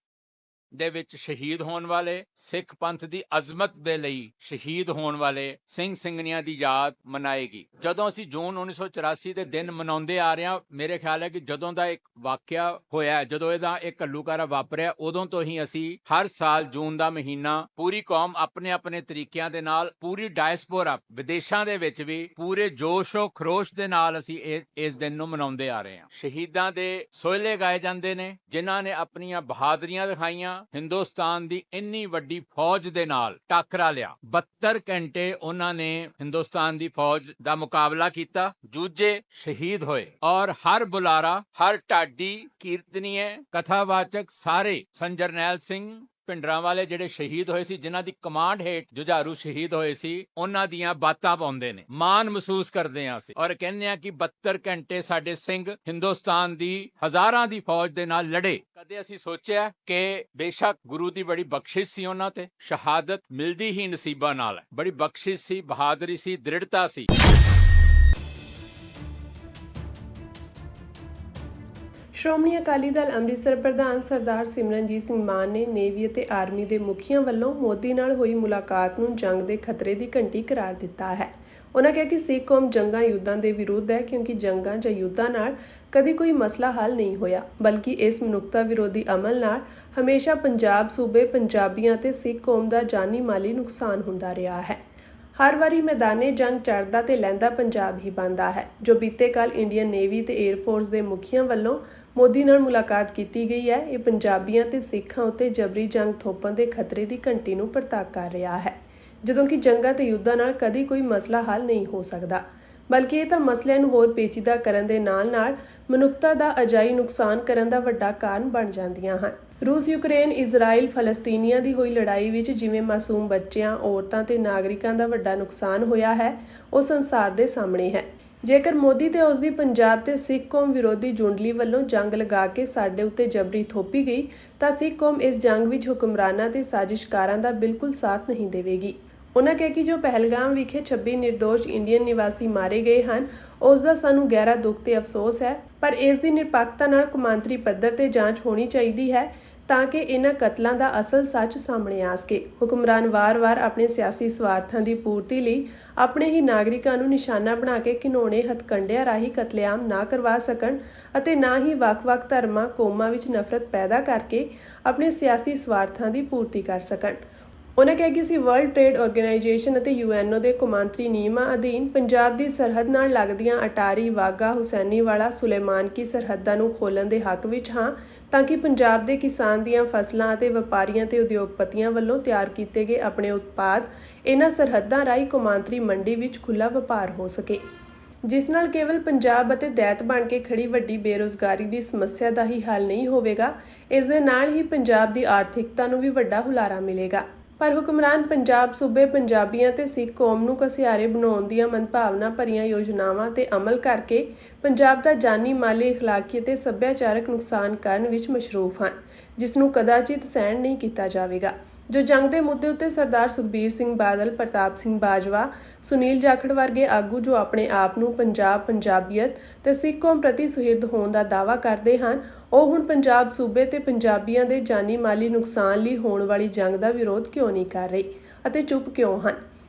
ਦੇ ਵਿੱਚ ਸ਼ਹੀਦ ਹੋਣ ਵਾਲੇ ਸਿੱਖ ਪੰਥ ਦੀ ਅਜ਼ਮਤ ਦੇ ਲਈ ਸ਼ਹੀਦ ਹੋਣ ਵਾਲੇ ਸਿੰਘ ਸਿੰਘਣੀਆਂ ਦੀ ਯਾਦ ਮਨਾਏਗੀ। ਜਦੋਂ ਅਸੀਂ ਜੂਨ 1984 ਦੇ ਦਿਨ ਮਨਾਉਂਦੇ ਆ ਰਹੇ ਹਾਂ, ਮੇਰੇ ਖਿਆਲ ਹੈ ਕਿ ਜਦੋਂ ਦਾ ਇੱਕ ਵਾਕਿਆ ਹੋਇਆ, ਜਦੋਂ ਇਹਦਾ ਇੱਕ ਘੱਲੂਘਾਰਾ ਵਾਪਰਿਆ, ਉਦੋਂ ਤੋਂ ਹੀ ਅਸੀਂ ਹਰ ਸਾਲ ਜੂਨ ਦਾ ਮਹੀਨਾ ਪੂਰੀ ਕੌਮ ਆਪਣੇ ਆਪਣੇ ਤਰੀਕਿਆਂ ਦੇ ਨਾਲ, ਪੂਰੀ ਡਾਇਸਪੋਰਾ ਵਿਦੇਸ਼ਾਂ ਦੇ ਵਿੱਚ ਵੀ ਪੂਰੇ ਜੋਸ਼ੋ ਖਰੋਸ਼ ਦੇ ਨਾਲ ਅਸੀਂ ਇਸ ਦਿਨ ਨੂੰ ਮਨਾਉਂਦੇ ਆ ਰਹੇ ਹਾਂ। ਸ਼ਹੀਦਾਂ ਦੇ ਸੋਹਲੇ ਗਾਏ ਜਾਂਦੇ ਨੇ ਜਿਨ੍ਹਾਂ ਨੇ ਆਪਣੀਆਂ ਬਹਾਦਰੀਆਂ ਦਿਖਾਈਆਂ, ਹਿੰਦੁਸਤਾਨ ਦੀ ਇੰਨੀ ਵੱਡੀ ਫੌਜ ਦੇ ਨਾਲ ਟੱਕਰਾ ਲਿਆ। 72 ਘੰਟੇ ਉਹਨਾਂ ਨੇ ਹਿੰਦੁਸਤਾਨ ਦੀ ਫੌਜ ਦਾ ਮੁਕਾਬਲਾ ਕੀਤਾ, ਜੂਝੇ, ਸ਼ਹੀਦ ਹੋਏ ਔਰ ਹਰ ਬੁਲਾਰਾ, ਹਰ ਢਾਡੀ, ਕੀਰਤਨੀਏ, ਕਥਾਵਾਚਕ ਸਾਰੇ ਸੰਤ ਜਰਨੈਲ ਸਿੰਘ ਭਿੰਡਰਾਂ ਵਾਲੇ ਜਿਹੜੇ ਸ਼ਹੀਦ ਹੋਏ ਸੀ, ਜਿਨ੍ਹਾਂ ਦੀ ਕਮਾਂਡ ਹੇਠ ਜੁਝਾਰੂ ਸ਼ਹੀਦ ਹੋਏ ਸੀ, ਉਹਨਾਂ ਦੀਆਂ ਬਾਤਾਂ ਪਾਉਂਦੇ ਨੇ। ਮਾਣ ਮਹਿਸੂਸ ਕਰਦੇ ਹਾਂ ਅਸੀਂ ਔਰ ਕਹਿੰਦੇ ਹਾਂ ਕਿ 72 ਘੰਟੇ ਸਾਡੇ ਸਿੰਘ ਹਿੰਦੁਸਤਾਨ ਦੀ ਹਜ਼ਾਰਾਂ ਦੀ ਫੌਜ ਦੇ ਨਾਲ ਲੜੇ। ਕਦੇ ਅਸੀਂ ਸੋਚਿਆ ਕਿ ਬੇਸ਼ੱਕ ਗੁਰੂ ਦੀ ਬੜੀ ਬਖਸ਼ਿਸ਼ ਸੀ, ਉਹਨਾਂ ਤੇ ਸ਼ਹਾਦਤ ਮਿਲਦੀ ਹੀ ਨਸੀਬਾਂ ਨਾਲ ਹੈ। ਬੜੀ ਬਖਸ਼ਿਸ਼ ਸੀ, ਬਹਾਦਰੀ ਸੀ, ਦ੍ਰਿੜਤਾ ਸੀ। ਸ਼੍ਰੋਮਣੀ ਅਕਾਲੀ ਦਲ ਅੰਮ੍ਰਿਤਸਰ ਪ੍ਰਧਾਨ ਸਰਦਾਰ ਸਿਮਰਨਜੀਤ ਸਿੰਘ ਮਾਨ ਨੇ ਨੇਵੀ ਅਤੇ ਆਰਮੀ ਦੇ ਮੁਖੀਆਂ ਵੱਲੋਂ ਮੋਦੀ ਨਾਲ ਹੋਈ ਮੁਲਾਕਾਤ ਨੂੰ ਜੰਗ ਦੇ ਖਤਰੇ ਦੀ ਘੰਟੀ ਕਰਾਰ ਦਿੱਤਾ ਹੈ। ਉਹਨਾਂ ਕਿਹਾ ਕਿ ਸਿੱਖ ਕੌਮ ਜੰਗਾਂ ਯੁੱਧਾਂ ਦੇ ਵਿਰੁੱਧ ਹੈ, ਕਿਉਂਕਿ ਜੰਗਾਂ ਜਾਂ ਯੁੱਧਾਂ ਨਾਲ ਕਦੀ ਕੋਈ ਮਸਲਾ ਹੱਲ ਨਹੀਂ ਹੋਇਆ, ਬਲਕਿ ਇਸ ਮਨੁੱਖਤਾ ਵਿਰੋਧੀ ਅਮਲ ਨਾਲ ਹਮੇਸ਼ਾ ਪੰਜਾਬ ਸੂਬੇ, ਪੰਜਾਬੀਆਂ ਅਤੇ ਸਿੱਖ ਕੌਮ ਦਾ ਜਾਨੀ ਮਾਲੀ ਨੁਕਸਾਨ ਹੁੰਦਾ ਰਿਹਾ ਹੈ। ਹਰ ਵਾਰੀ ਮੈਦਾਨੇ ਜੰਗ ਚੜ੍ਹਦਾ ਤੇ ਲਹਿੰਦਾ ਪੰਜਾਬ ਹੀ ਬਣਦਾ ਹੈ। ਜੋ ਬੀਤੇ ਕੱਲ ਇੰਡੀਅਨ ਨੇਵੀ ਤੇ 에ਅਰ ਫੋਰਸ ਦੇ ਮੁਖੀਆਂ ਵੱਲੋਂ ਮੋਦੀ ਨਾਲ ਮੁਲਾਕਾਤ ਕੀਤੀ ਗਈ ਹੈ, ਇਹ ਪੰਜਾਬੀਆਂ ਤੇ ਸਿੱਖਾਂ ਉੱਤੇ ਜਬਰੀ ਜੰਗ ਥੋਪਣ ਦੇ ਖਤਰੇ ਦੀ ਘੰਟੀ ਨੂੰ ਪ੍ਰਤੱਖ ਕਰ ਰਿਹਾ ਹੈ। ਜਦੋਂ ਕਿ ਜੰਗਾਂ ਤੇ ਯੁੱਧਾਂ ਨਾਲ ਕਦੀ ਕੋਈ ਮਸਲਾ ਹੱਲ ਨਹੀਂ ਹੋ ਸਕਦਾ, ਬਲਕਿ ਇਹ ਤਾਂ ਮਸਲਿਆਂ ਨੂੰ ਹੋਰ ਪੇਚੀਦਾ ਕਰਨ ਦੇ ਨਾਲ-ਨਾਲ ਮਨੁੱਖਤਾ ਦਾ ਅਜਾਈ ਨੁਕਸਾਨ ਕਰਨ ਦਾ ਵੱਡਾ ਕਾਰਨ ਬਣ ਜਾਂਦੀਆਂ ਹਨ। ਰੂਸ, ਯੂਕਰੇਨ, ਇਜ਼ਰਾਈਲ, ਫਲਸਤੀਨੀਆਂ ਦੀ ਹੋਈ ਲੜਾਈ ਵਿੱਚ ਜਿਵੇਂ ਮਾਸੂਮ ਬੱਚਿਆਂ, ਔਰਤਾਂ ਤੇ ਨਾਗਰਿਕਾਂ ਦਾ ਵੱਡਾ ਨੁਕਸਾਨ ਹੋਇਆ ਹੈ, ਉਹ ਸੰਸਾਰ ਦੇ ਸਾਹਮਣੇ ਹੈ। ਜੇਕਰ ਮੋਦੀ ਤੇ ਉਸ ਦੀ ਪੰਜਾਬ ਤੇ ਸਿੱਖ ਕੌਮ ਵਿਰੋਧੀ ਜੁੰਡਲੀ ਵੱਲੋਂ ਜੰਗ ਲਗਾ ਕੇ ਸਾਡੇ ਉੱਤੇ ਜਬਰੀ ਥੋਪੀ ਗਈ ਤਾਂ ਸਿੱਖ ਕੌਮ ਇਸ ਜੰਗ ਵਿੱਚ ਹੁਕਮਰਾਨਾਂ ਤੇ ਸਾਜ਼ਿਸ਼ਕਾਰਾਂ ਦਾ ਬਿਲਕੁਲ ਸਾਥ ਨਹੀਂ ਦੇਵੇਗੀ। ਉਹਨਾਂ ਕਿਹਾ ਕਿ ਜੋ ਪਹਿਲਗਾਮ ਵਿਖੇ 26 ਨਿਰਦੋਸ਼ ਇੰਡੀਅਨ ਨਿਵਾਸੀ ਮਾਰੇ ਗਏ ਹਨ, ਉਸ ਦਾ ਸਾਨੂੰ ਗਹਿਰਾ ਦੁੱਖ ਤੇ ਅਫਸੋਸ ਹੈ, ਪਰ ਇਸ ਦੀ ਨਿਰਪੱਖਤਾ ਨਾਲ ਕੌਮਾਂਤਰੀ ਪੱਧਰ ਤੇ ਜਾਂਚ ਹੋਣੀ ਚਾਹੀਦੀ ਹੈ। ਤਾਂ ਕਿ ਇਹਨਾਂ ਕਤਲਾਂ ਦਾ ਅਸਲ ਸੱਚ ਸਾਹਮਣੇ ਆ ਸਕੇ। ਹੁਕਮਰਾਨ ਵਾਰ-ਵਾਰ ਆਪਣੇ ਸਿਆਸੀ ਸਵਾਰਥਾਂ ਦੀ ਪੂਰਤੀ ਲਈ ਆਪਣੇ ਹੀ ਨਾਗਰਿਕਾਂ ਨੂੰ ਨਿਸ਼ਾਨਾ ਬਣਾ ਕੇ ਘਿਨੌਣੇ ਹੱਥਕੰਡਿਆਂ ਰਾਹੀਂ ਕਤਲੇਆਮ ਨਾ ਕਰਵਾ ਸਕਣ ਅਤੇ ਨਾ ਹੀ ਵੱਖ-ਵੱਖ ਧਰਮਾਂ ਕੌਮਾਂ ਵਿੱਚ ਨਫ਼ਰਤ ਪੈਦਾ ਕਰਕੇ ਆਪਣੇ ਸਿਆਸੀ ਸਵਾਰਥਾਂ ਦੀ ਪੂਰਤੀ ਕਰ ਸਕਣ। ਉਨ੍ਹਾਂ ਕਿਹਾ ਕਿ ਅਸੀਂ ਵਰਲਡ ਟ੍ਰੇਡ ਆਰਗੇਨਾਈਜੇਸ਼ਨ ਅਤੇ UNO ਦੇ ਕੌਮਾਂਤਰੀ ਨਿਯਮਾਂ ਅਧੀਨ ਪੰਜਾਬ ਦੀ ਸਰਹੱਦ ਨਾਲ ਲੱਗਦੀਆਂ ਅਟਾਰੀ, ਵਾਗਾ, ਹੁਸੈਨੀਵਾਲਾ, ਸੁਲੇਮਾਨ ਕੀ ਸਰਹੱਦਾਂ ਨੂੰ ਖੋਲ੍ਹਣ ਦੇ ਹੱਕ ਵਿੱਚ ਹਾਂ ਤਾਂ ਕਿ ਪੰਜਾਬ ਦੇ ਕਿਸਾਨ ਦੀਆਂ ਫਸਲਾਂ ਅਤੇ ਵਪਾਰੀਆਂ ਤੇ ਉਦਯੋਗਪਤੀਆਂ ਵੱਲੋਂ ਤਿਆਰ ਕੀਤੇ ਗਏ ਆਪਣੇ ਉਤਪਾਦ ਇਹਨਾਂ ਸਰਹੱਦਾਂ ਰਾਹੀਂ ਕੌਮਾਂਤਰੀ ਮੰਡੀ ਵਿੱਚ ਖੁੱਲ੍ਹਾ ਵਪਾਰ ਹੋ ਸਕੇ, ਜਿਸ ਨਾਲ ਕੇਵਲ ਪੰਜਾਬ ਅਤੇ ਦੈਤ ਬਣ ਕੇ ਖੜੀ ਵੱਡੀ ਬੇਰੁਜ਼ਗਾਰੀ ਦੀ ਸਮੱਸਿਆ ਦਾ ਹੀ ਹੱਲ ਨਹੀਂ ਹੋਵੇਗਾ, ਇਸ ਦੇ ਨਾਲ ਹੀ ਪੰਜਾਬ ਦੀ ਆਰਥਿਕਤਾ ਨੂੰ ਵੀ ਵੱਡਾ ਹੁਲਾਰਾ ਮਿਲੇਗਾ। ਪਰ ਹੁਕਮਰਾਨ ਪੰਜਾਬ ਸੂਬੇ ਪੰਜਾਬੀਆਂ ਤੇ ਸਿੱਖ ਕੌਮ ਨੂੰ ਘਸਿਆਰੇ ਬਣਾਉਣ ਦੀਆਂ ਮਨਭਾਵਨਾ ਭਰੀਆਂ ਯੋਜਨਾਵਾਂ ਤੇ ਅਮਲ ਕਰਕੇ ਪੰਜਾਬ ਦਾ ਜਾਨੀ ਮਾਲੀ ਅਖਲਾਕੀ ਤੇ ਸੱਭਿਆਚਾਰਕ ਨੁਕਸਾਨ ਕਰਨ ਵਿੱਚ ਮਸ਼ਰੂਫ ਹਨ, ਜਿਸ ਨੂੰ ਕਦਾਚਿਤ ਸਹਿਣ ਨਹੀਂ ਕੀਤਾ ਜਾਵੇਗਾ। ਜੋ ਜੰਗ ਦੇ ਮੁੱਦੇ ਉੱਤੇ ਸਰਦਾਰ ਸੁਖਬੀਰ ਸਿੰਘ ਬਾਦਲ, ਪ੍ਰਤਾਪ ਸਿੰਘ ਬਾਜਵਾ, ਸੁਨੀਲ ਜਾਖੜ ਵਰਗੇ ਆਗੂ ਜੋ ਆਪਣੇ ਆਪ ਨੂੰ ਪੰਜਾਬ, ਪੰਜਾਬੀਅਤ ਤੇ ਸਿੱਖ ਕੌਮ ਪ੍ਰਤੀ ਸੁਹਿਰਦ ਹੋਣ ਦਾ ਦਾਅਵਾ ਕਰਦੇ ਹਨ, ਉਹ ਹੁਣ ਪੰਜਾਬ ਸੂਬੇ ਤੇ ਪੰਜਾਬੀਆਂ ਦੇ ਜਾਨੀ ਮਾਲੀ ਨੁਕਸਾਨ ਲਈ ਹੋਣ ਵਾਲੀ ਜੰਗ ਦਾ ਵਿਰੋਧ ਕਿਉਂ ਨਹੀਂ ਕਰ ਰਹੇ ਅਤੇ ਚੁੱਪ ਕਿਉਂ ਹਨ।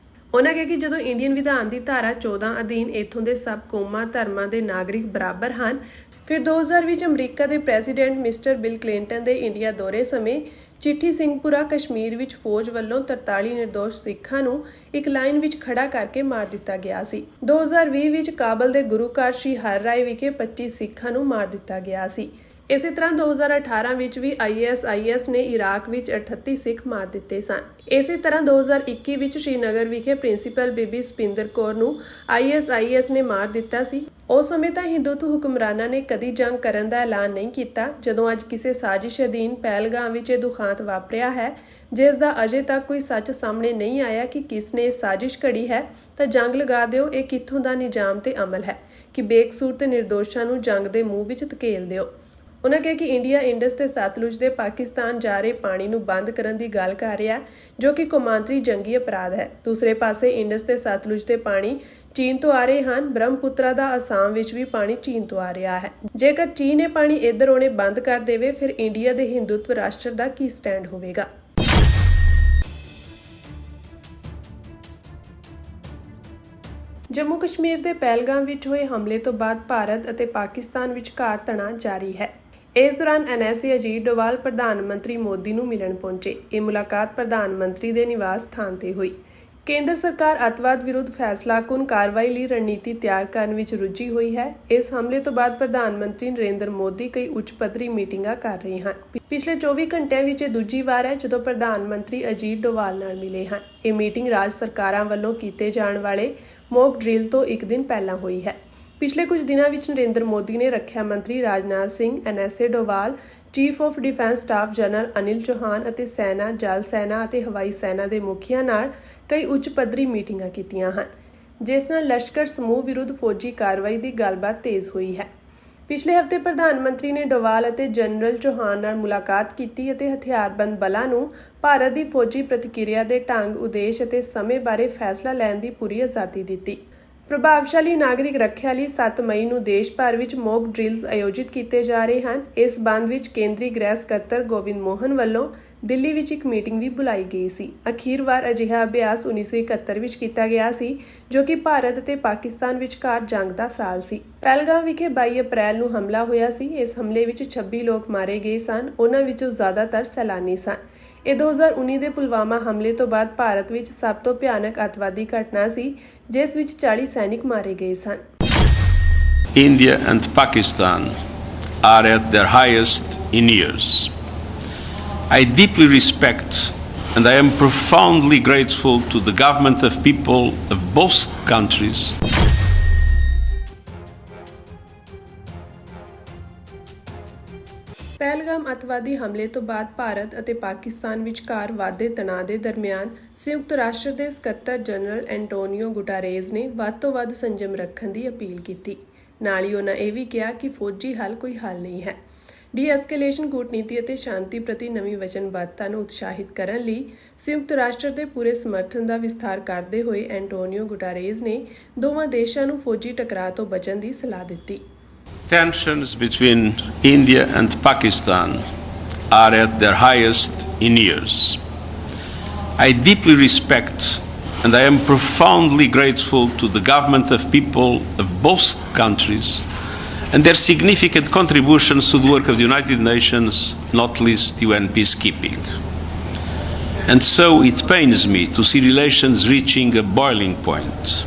ਉਹਨਾਂ ਕਿਹਾ ਕਿ ਜਦੋਂ ਇੰਡੀਅਨ ਵਿਧਾਨ ਦੀ ਧਾਰਾ 14 ਅਧੀਨ ਇੱਥੋਂ ਦੇ ਸਭ ਕੌਮਾਂ ਧਰਮਾਂ ਦੇ ਨਾਗਰਿਕ ਬਰਾਬਰ ਹਨ, ਫਿਰ 2000 ਵਿੱਚ ਅਮਰੀਕਾ ਦੇ ਪ੍ਰੈਜ਼ੀਡੈਂਟ ਮਿਸਟਰ ਬਿਲ ਕਲਿੰਟਨ ਦੇ ਇੰਡੀਆ ਦੌਰੇ ਸਮੇਂ ਚਿੱਠੀ ਸਿੰਘਪੁਰਾ ਕਸ਼ਮੀਰ ਵਿੱਚ ਫੌਜ ਵੱਲੋਂ 43 ਨਿਰਦੋਸ਼ ਸਿੱਖਾਂ ਨੂੰ ਇੱਕ ਲਾਈਨ ਵਿੱਚ ਖੜਾ ਕਰਕੇ ਮਾਰ ਦਿੱਤਾ ਗਿਆ ਸੀ। 2020 ਵਿੱਚ ਕਾਬਲ ਦੇ ਗੁਰੂ ਘਰ ਸ਼੍ਰੀ ਹਰ ਰਾਏ ਵਿਖੇ 25 ਸਿੱਖਾਂ ਨੂੰ ਮਾਰ ਦਿੱਤਾ ਗਿਆ ਸੀ। ਇਸੇ ਤਰ੍ਹਾਂ 2018 ਵਿੱਚ ਵੀ ISIS ਨੇ ਇਰਾਕ ਵਿੱਚ 38 ਸਿੱਖ ਮਾਰ ਦਿੱਤੇ ਸਨ। ਇਸੇ ਤਰ੍ਹਾਂ 2021 ਵਿੱਚ ਸ਼੍ਰੀਨਗਰ ਵਿਖੇ ਪ੍ਰਿੰਸੀਪਲ ਬੀਬੀ ਸੁਪਿੰਦਰ ਕੌਰ ਨੂੰ ISIS ਨੇ ਮਾਰ ਦਿੱਤਾ ਸੀ। ਉਸ ਸਮੇਂ ਤਾਂ ਹਿੰਦੂਤਵ ਹੁਕਮਰਾਨਾਂ ਨੇ ਕਦੀ ਜੰਗ ਕਰਨ ਦਾ ਐਲਾਨ ਨਹੀਂ ਕੀਤਾ, ਜਦੋਂ ਅੱਜ ਕਿਸੇ ਸਾਜ਼ਿਸ਼ ਅਧੀਨ ਪਹਿਲਗਾਮ ਵਿੱਚ ਇਹ ਦੁਖਾਂਤ ਵਾਪਰਿਆ ਹੈ, ਜਿਸ ਦਾ ਅਜੇ ਤੱਕ ਕੋਈ ਸੱਚ ਸਾਹਮਣੇ ਨਹੀਂ ਆਇਆ ਕਿ ਕਿਸ ਨੇ ਇਹ ਸਾਜ਼ਿਸ਼ ਘੜੀ ਹੈ, ਤਾਂ ਜੰਗ ਲਗਾ ਦਿਓ। ਇਹ ਕਿੱਥੋਂ ਦਾ ਨਿਜ਼ਾਮ ਤੇ ਅਮਲ ਹੈ ਕਿ ਬੇਕਸੂਰ ਤੇ ਨਿਰਦੋਸ਼ਾਂ ਨੂੰ ਜੰਗ ਦੇ ਮੂੰਹ ਵਿੱਚ ਧਕੇਲ ਦਿਓ। ਉਨ੍ਹਾਂ ਕਿਹਾ ਕਿ ਇੰਡੀਆ ਇੰਡਸ ਤੇ ਸਤਲੁਜ ਦੇ ਪਾਕਿਸਤਾਨ ਜਾ ਰਹੇ ਪਾਣੀ ਨੂੰ ਬੰਦ ਕਰਨ ਦੀ ਗੱਲ ਕਰ ਰਿਹਾ ਹੈ, ਜੋ ਕਿ ਕੌਮਾਂਤਰੀ ਜੰਗੀ ਅਪਰਾਧ ਹੈ। ਦੂਸਰੇ ਪਾਸੇ ਇੰਡਸ ਤੇ ਸਤਲੁਜ ਦੇ ਪਾਣੀ ਚੀਨ ਤੋਂ ਆ ਰਹੇ ਹਨ। ਬ੍ਰਹਮਪੁੱਤਰਾ ਦਾ ਅਸਾਮ ਵਿੱਚ ਵੀ ਪਾਣੀ ਚੀਨ ਤੋਂ ਆ ਰਿਹਾ ਹੈ। ਜੇਕਰ ਚੀਨ ਇਹ ਪਾਣੀ ਇੱਧਰ ਆਉਣੇ ਬੰਦ ਕਰ ਦੇਵੇ, ਫਿਰ ਇੰਡੀਆ ਦੇ ਹਿੰਦੂਤਵ ਰਾਸ਼ਟਰ ਦਾ ਕੀ ਸਟੈਂਡ ਹੋਵੇਗਾ। ਜੰਮੂ ਕਸ਼ਮੀਰ ਦੇ ਪਹਿਲਗਾਮ ਵਿੱਚ ਹੋਏ ਹਮਲੇ ਤੋਂ ਬਾਅਦ ਭਾਰਤ ਅਤੇ ਪਾਕਿਸਤਾਨ ਵਿਚਕਾਰ ਤਣਾਅ ਜਾਰੀ ਹੈ। ਇਸ ਦੌਰਾਨ NSA ਅਜੀਤ ਡੋਵਾਲ ਪ੍ਰਧਾਨ ਮੰਤਰੀ ਮੋਦੀ ਨੂੰ ਮਿਲਣ ਪਹੁੰਚੇ। ਇਹ ਮੁਲਾਕਾਤ ਪ੍ਰਧਾਨ ਮੰਤਰੀ ਦੇ ਨਿਵਾਸ ਸਥਾਨ ਤੇ ਹੋਈ। ਕੇਂਦਰ ਸਰਕਾਰ ਅੱਤਵਾਦ ਵਿਰੁੱਧ ਫੈਸਲਾਕੁਨ ਕਾਰਵਾਈ ਲਈ ਰਣਨੀਤੀ ਤਿਆਰ ਕਰਨ ਵਿੱਚ ਰੁੱਝੀ ਹੋਈ ਹੈ। ਇਸ ਹਮਲੇ ਤੋਂ ਬਾਅਦ ਪ੍ਰਧਾਨ ਮੰਤਰੀ ਨਰਿੰਦਰ ਮੋਦੀ ਕਈ ਉੱਚ ਪੱਧਰੀ ਮੀਟਿੰਗਾਂ ਕਰ ਰਹੇ ਹਨ। ਪਿਛਲੇ 24 ਘੰਟਿਆਂ ਵਿੱਚ ਇਹ ਦੂਜੀ ਵਾਰ ਹੈ ਜਦੋਂ ਪ੍ਰਧਾਨ ਮੰਤਰੀ ਅਜੀਤ ਡੋਵਾਲ ਨਾਲ ਮਿਲੇ ਹਨ। ਇਹ ਮੀਟਿੰਗ ਰਾਜ ਸਰਕਾਰਾਂ ਵੱਲੋਂ ਕੀਤੇ ਜਾਣ ਵਾਲੇ ਮੌਕ ਡਰਿਲ ਤੋਂ ਇੱਕ ਦਿਨ ਪਹਿਲਾਂ ਹੋਈ ਹੈ। ਪਿਛਲੇ ਕੁਝ ਦਿਨਾਂ ਵਿੱਚ ਨਰਿੰਦਰ ਮੋਦੀ ਨੇ ਰੱਖਿਆ ਮੰਤਰੀ Rajnath Singh, NSA Doval, chief of defence staff general Anil Chauhan ਅਤੇ ਸੈਨਾ, ਜਲ ਸੈਨਾ ਅਤੇ ਹਵਾਈ ਸੈਨਾ ਦੇ ਮੁਖੀਆਂ ਨਾਲ ਕਈ ਉੱਚ ਪੱਧਰੀ ਮੀਟਿੰਗਾਂ ਕੀਤੀਆਂ ਹਨ, ਜਿਸ ਨਾਲ ਲਸ਼ਕਰ ਸਮੂਹ ਵਿਰੁੱਧ ਫੌਜੀ ਕਾਰਵਾਈ ਦੀ ਗੱਲਬਾਤ ਤੇਜ਼ ਹੋਈ ਹੈ। ਪਿਛਲੇ ਹਫ਼ਤੇ ਪ੍ਰਧਾਨ ਮੰਤਰੀ ਨੇ ਡੋਵਾਲ ਅਤੇ ਜਨਰਲ ਚੌਹਾਨ ਨਾਲ ਮੁਲਾਕਾਤ ਕੀਤੀ ਅਤੇ ਹਥਿਆਰਬੰਦ ਬਲਾਂ ਨੂੰ ਭਾਰਤ ਦੀ ਫੌਜੀ ਪ੍ਰਤੀਕਿਰਿਆ ਦੇ ਢੰਗ, ਉਦੇਸ਼ ਅਤੇ ਸਮੇਂ ਬਾਰੇ ਫੈਸਲਾ ਲੈਣ ਦੀ ਪੂਰੀ ਆਜ਼ਾਦੀ ਦਿੱਤੀ। ਪ੍ਰਭਾਵਸ਼ਾਲੀ ਨਾਗਰਿਕ ਰੱਖਿਆ ਲਈ 7 ਮਈ ਨੂੰ ਦੇਸ਼ ਭਰ ਵਿੱਚ ਮੌਕ ਡਰਿਲਸ ਆਯੋਜਿਤ ਕੀਤੇ ਜਾ ਰਹੇ ਹਨ। ਇਸ ਸੰਬੰਧ ਵਿੱਚ ਕੇਂਦਰੀ ਗ੍ਰਹਿ ਸਕੱਤਰ ਗੋਬਿੰਦ ਮੋਹਨ ਵੱਲੋਂ ਦਿੱਲੀ ਵਿੱਚ ਇੱਕ ਮੀਟਿੰਗ ਵੀ ਬੁਲਾਈ ਗਈ ਸੀ। ਅਖੀਰ ਵਾਰ ਅਜਿਹਾ ਅਭਿਆਸ 1971 ਵਿੱਚ ਕੀਤਾ ਗਿਆ ਸੀ, ਜੋ ਕਿ ਭਾਰਤ ਅਤੇ ਪਾਕਿਸਤਾਨ ਵਿਚਕਾਰ ਜੰਗ ਦਾ ਸਾਲ ਸੀ। ਪਹਿਲਗਾਮ ਵਿਖੇ 22 ਅਪ੍ਰੈਲ ਨੂੰ ਹਮਲਾ ਹੋਇਆ ਸੀ। ਇਸ ਹਮਲੇ ਵਿੱਚ 26 ਲੋਕ ਮਾਰੇ ਗਏ ਸਨ, ਉਹਨਾਂ ਵਿੱਚੋਂ ਜ਼ਿਆਦਾਤਰ ਸੈਲਾਨੀ ਸਨ। ਇਹ 2019 ਦੇ ਪੁਲਵਾਮਾ ਹਮਲੇ ਤੋਂ ਬਾਅਦ ਭਾਰਤ ਵਿੱਚ ਸਭ ਤੋਂ ਭਿਆਨਕ ਅੱਤਵਾਦੀ ਘਟਨਾ ਸੀ, ਜਿਸ ਵਿੱਚ 40 ਸੈਨਿਕ ਮਾਰੇ ਗਏ ਸਨ। India and Pakistan are at their highest in years. I deeply respect and I am profoundly grateful to the government of people of both countries. Pahalgam ਅੱਤਵਾਦੀ ਹਮਲੇ ਤੋਂ ਬਾਅਦ ਭਾਰਤ ਅਤੇ ਪਾਕਿਸਤਾਨ ਵਿਚਕਾਰ ਵਾਧੇ ਤਣਾਅ ਦੇ ਦਰਮਿਆਨ ਸੰਯੁਕਤ ਰਾਸ਼ਟਰ ਦੇ ਸਕੱਤਰ ਜਨਰਲ ਐਂਟੋਨੀਓ ਗੁਟਾਰੇਜ਼ ਨੇ ਵੱਧ ਤੋਂ ਵੱਧ ਸੰਜਮ ਰੱਖਣ ਦੀ ਅਪੀਲ ਕੀਤੀ। ਨਾਲ ਹੀ ਉਹਨਾਂ ਇਹ ਵੀ ਕਿਹਾ ਕਿ ਫੌਜੀ ਹੱਲ ਕੋਈ ਹੱਲ ਨਹੀਂ ਹੈ। ਡੀ-ਐਸਕੇਲੇਸ਼ਨ ਕੂਟਨੀਤੀ ਅਤੇ ਸ਼ਾਂਤੀ ਪ੍ਰਤੀ ਨਵੀਂ ਵਚਨਬੱਧਤਾ ਨੂੰ ਉਤਸ਼ਾਹਿਤ ਕਰਨ ਲਈ ਸੰਯੁਕਤ ਰਾਸ਼ਟਰ ਦੇ ਪੂਰੇ ਸਮਰਥਨ ਦਾ ਵਿਸਥਾਰ ਕਰਦੇ ਹੋਏ ਐਂਟੋਨੀਓ ਗੁਟਾਰੇਜ਼ ਨੇ ਦੋਵਾਂ ਦੇਸ਼ਾਂ ਨੂੰ ਫੌਜੀ ਟਕਰਾਅ ਤੋਂ ਬਚਣ ਦੀ ਸਲਾਹ ਦਿੱਤੀ। Tensions between India and Pakistan are at their highest in years. I deeply respect and I am profoundly grateful to the government of people of both countries and their significant contributions to the work of the United Nations, not least UN peacekeeping. And so it pains me to see relations reaching a boiling point.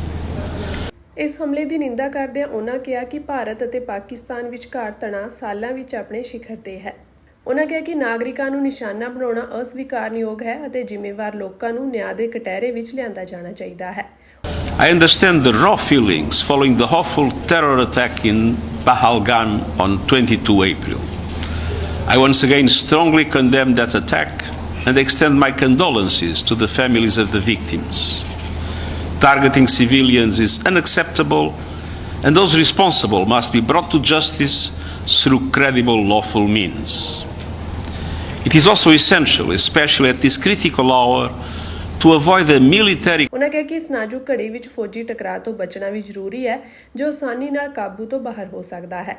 ਇਸ ਹਮਲੇ ਦੀ ਨਿੰਦਾ ਕਰਦਿਆਂ ਉਨ੍ਹਾਂ ਕਿਹਾ ਕਿ ਭਾਰਤ ਅਤੇ ਪਾਕਿਸਤਾਨ ਵਿਚਕਾਰ ਤਣਾਅ ਸਾਲਾਂ ਵਿੱਚ ਆਪਣੇ ਸਿਖਰ ਤੇ ਹੈ। ਉਨ੍ਹਾਂ ਕਿਹਾ ਕਿ ਨਾਗਰਿਕਾਂ ਨੂੰ ਨਿਸ਼ਾਨਾ ਬਣਾਉਣਾ ਅਸਵੀਕਾਰਨਯੋਗ ਹੈ ਅਤੇ ਜ਼ਿੰਮੇਵਾਰ ਲੋਕਾਂ ਨੂੰ ਨਿਆਂ ਦੇ ਕਟਹਿਰੇ ਵਿੱਚ ਲਿਆਂਦਾ ਜਾਣਾ ਚਾਹੀਦਾ ਹੈ। I understand the raw feelings following the awful terror attack in Pahalgam on 22 April. I once again strongly condemn that attack and extend my condolences to the families of the victims. Targeting civilians is unacceptable, and those responsible must be brought to justice through credible lawful means. It is also essential, especially at this critical hour, to avoid a military ਉਨ੍ਹਾਂ ਕਿਹਾ ਕਿ ਇਸ ਨਾਜ਼ੁਕ ਘੜੀ ਵਿੱਚ ਫੌਜੀ ਟਕਰਾਅ ਤੋਂ ਬਚਣਾ ਵੀ ਜ਼ਰੂਰੀ ਹੈ ਜੋ ਆਸਾਨੀ ਨਾਲ ਕਾਬੂ ਤੋਂ ਬਾਹਰ ਹੋ ਸਕਦਾ ਹੈ।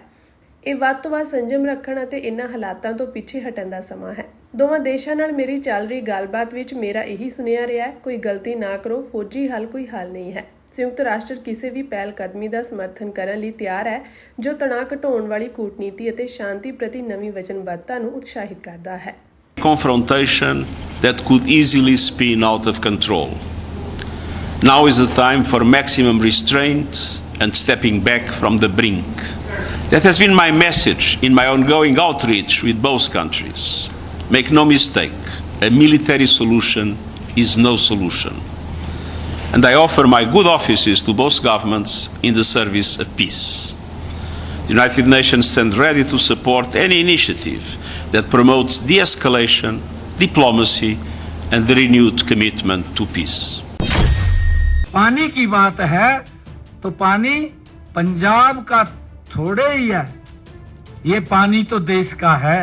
ਇਹ ਵੱਧ ਤੋਂ ਵੱਧ ਸੰਜਮ ਰੱਖਣ ਅਤੇ ਇਨ੍ਹਾਂ ਹਾਲਾਤਾਂ ਤੋਂ ਪਿੱਛੇ ਹਟਣ ਦਾ ਸਮਾਂ ਹੈ। ਦੋਵਾਂ ਦੇਸ਼ਾਂ ਨਾਲ ਮੇਰੀ ਚੱਲ ਰਹੀ ਗੱਲਬਾਤ ਵਿੱਚ ਮੇਰਾ ਇਹੀ ਸੁਨੇਹਾ ਰਿਹਾ ਹੈ, ਕੋਈ ਗਲਤੀ ਨਾ ਕਰੋ, ਫੌਜੀ ਹੱਲ ਕੋਈ ਹੱਲ ਨਹੀਂ ਹੈ। ਸੰਯੁਕਤ ਰਾਸ਼ਟਰ ਕਿਸੇ ਵੀ ਪਹਿਲ ਕਦਮੀ ਦਾ ਸਮਰਥਨ ਕਰਨ ਲਈ ਤਿਆਰ ਹੈ ਜੋ ਤਣਾਅ ਘਟਾਉਣ ਵਾਲੀ ਕੂਟਨੀਤੀ ਅਤੇ ਸ਼ਾਂਤੀ ਪ੍ਰਤੀ ਨਵੀਂ ਵਚਨਬੱਧਤਾ ਨੂੰ ਉਤਸ਼ਾਹਿਤ ਕਰਦਾ ਹੈ। confrontation that could easily spin out of control. Now is the time for maximum restraint and stepping back from the brink. That has been my message in my ongoing outreach with both countries. Make no mistake, a military solution is no solution. And I offer my good offices to both governments in the service of peace. The United Nations stands ready to support any initiative that promotes de-escalation, diplomacy, and the renewed commitment to peace. पानी की बात है तो पानी पंजाब का थोड़े ही है, ये पानी तो देश का है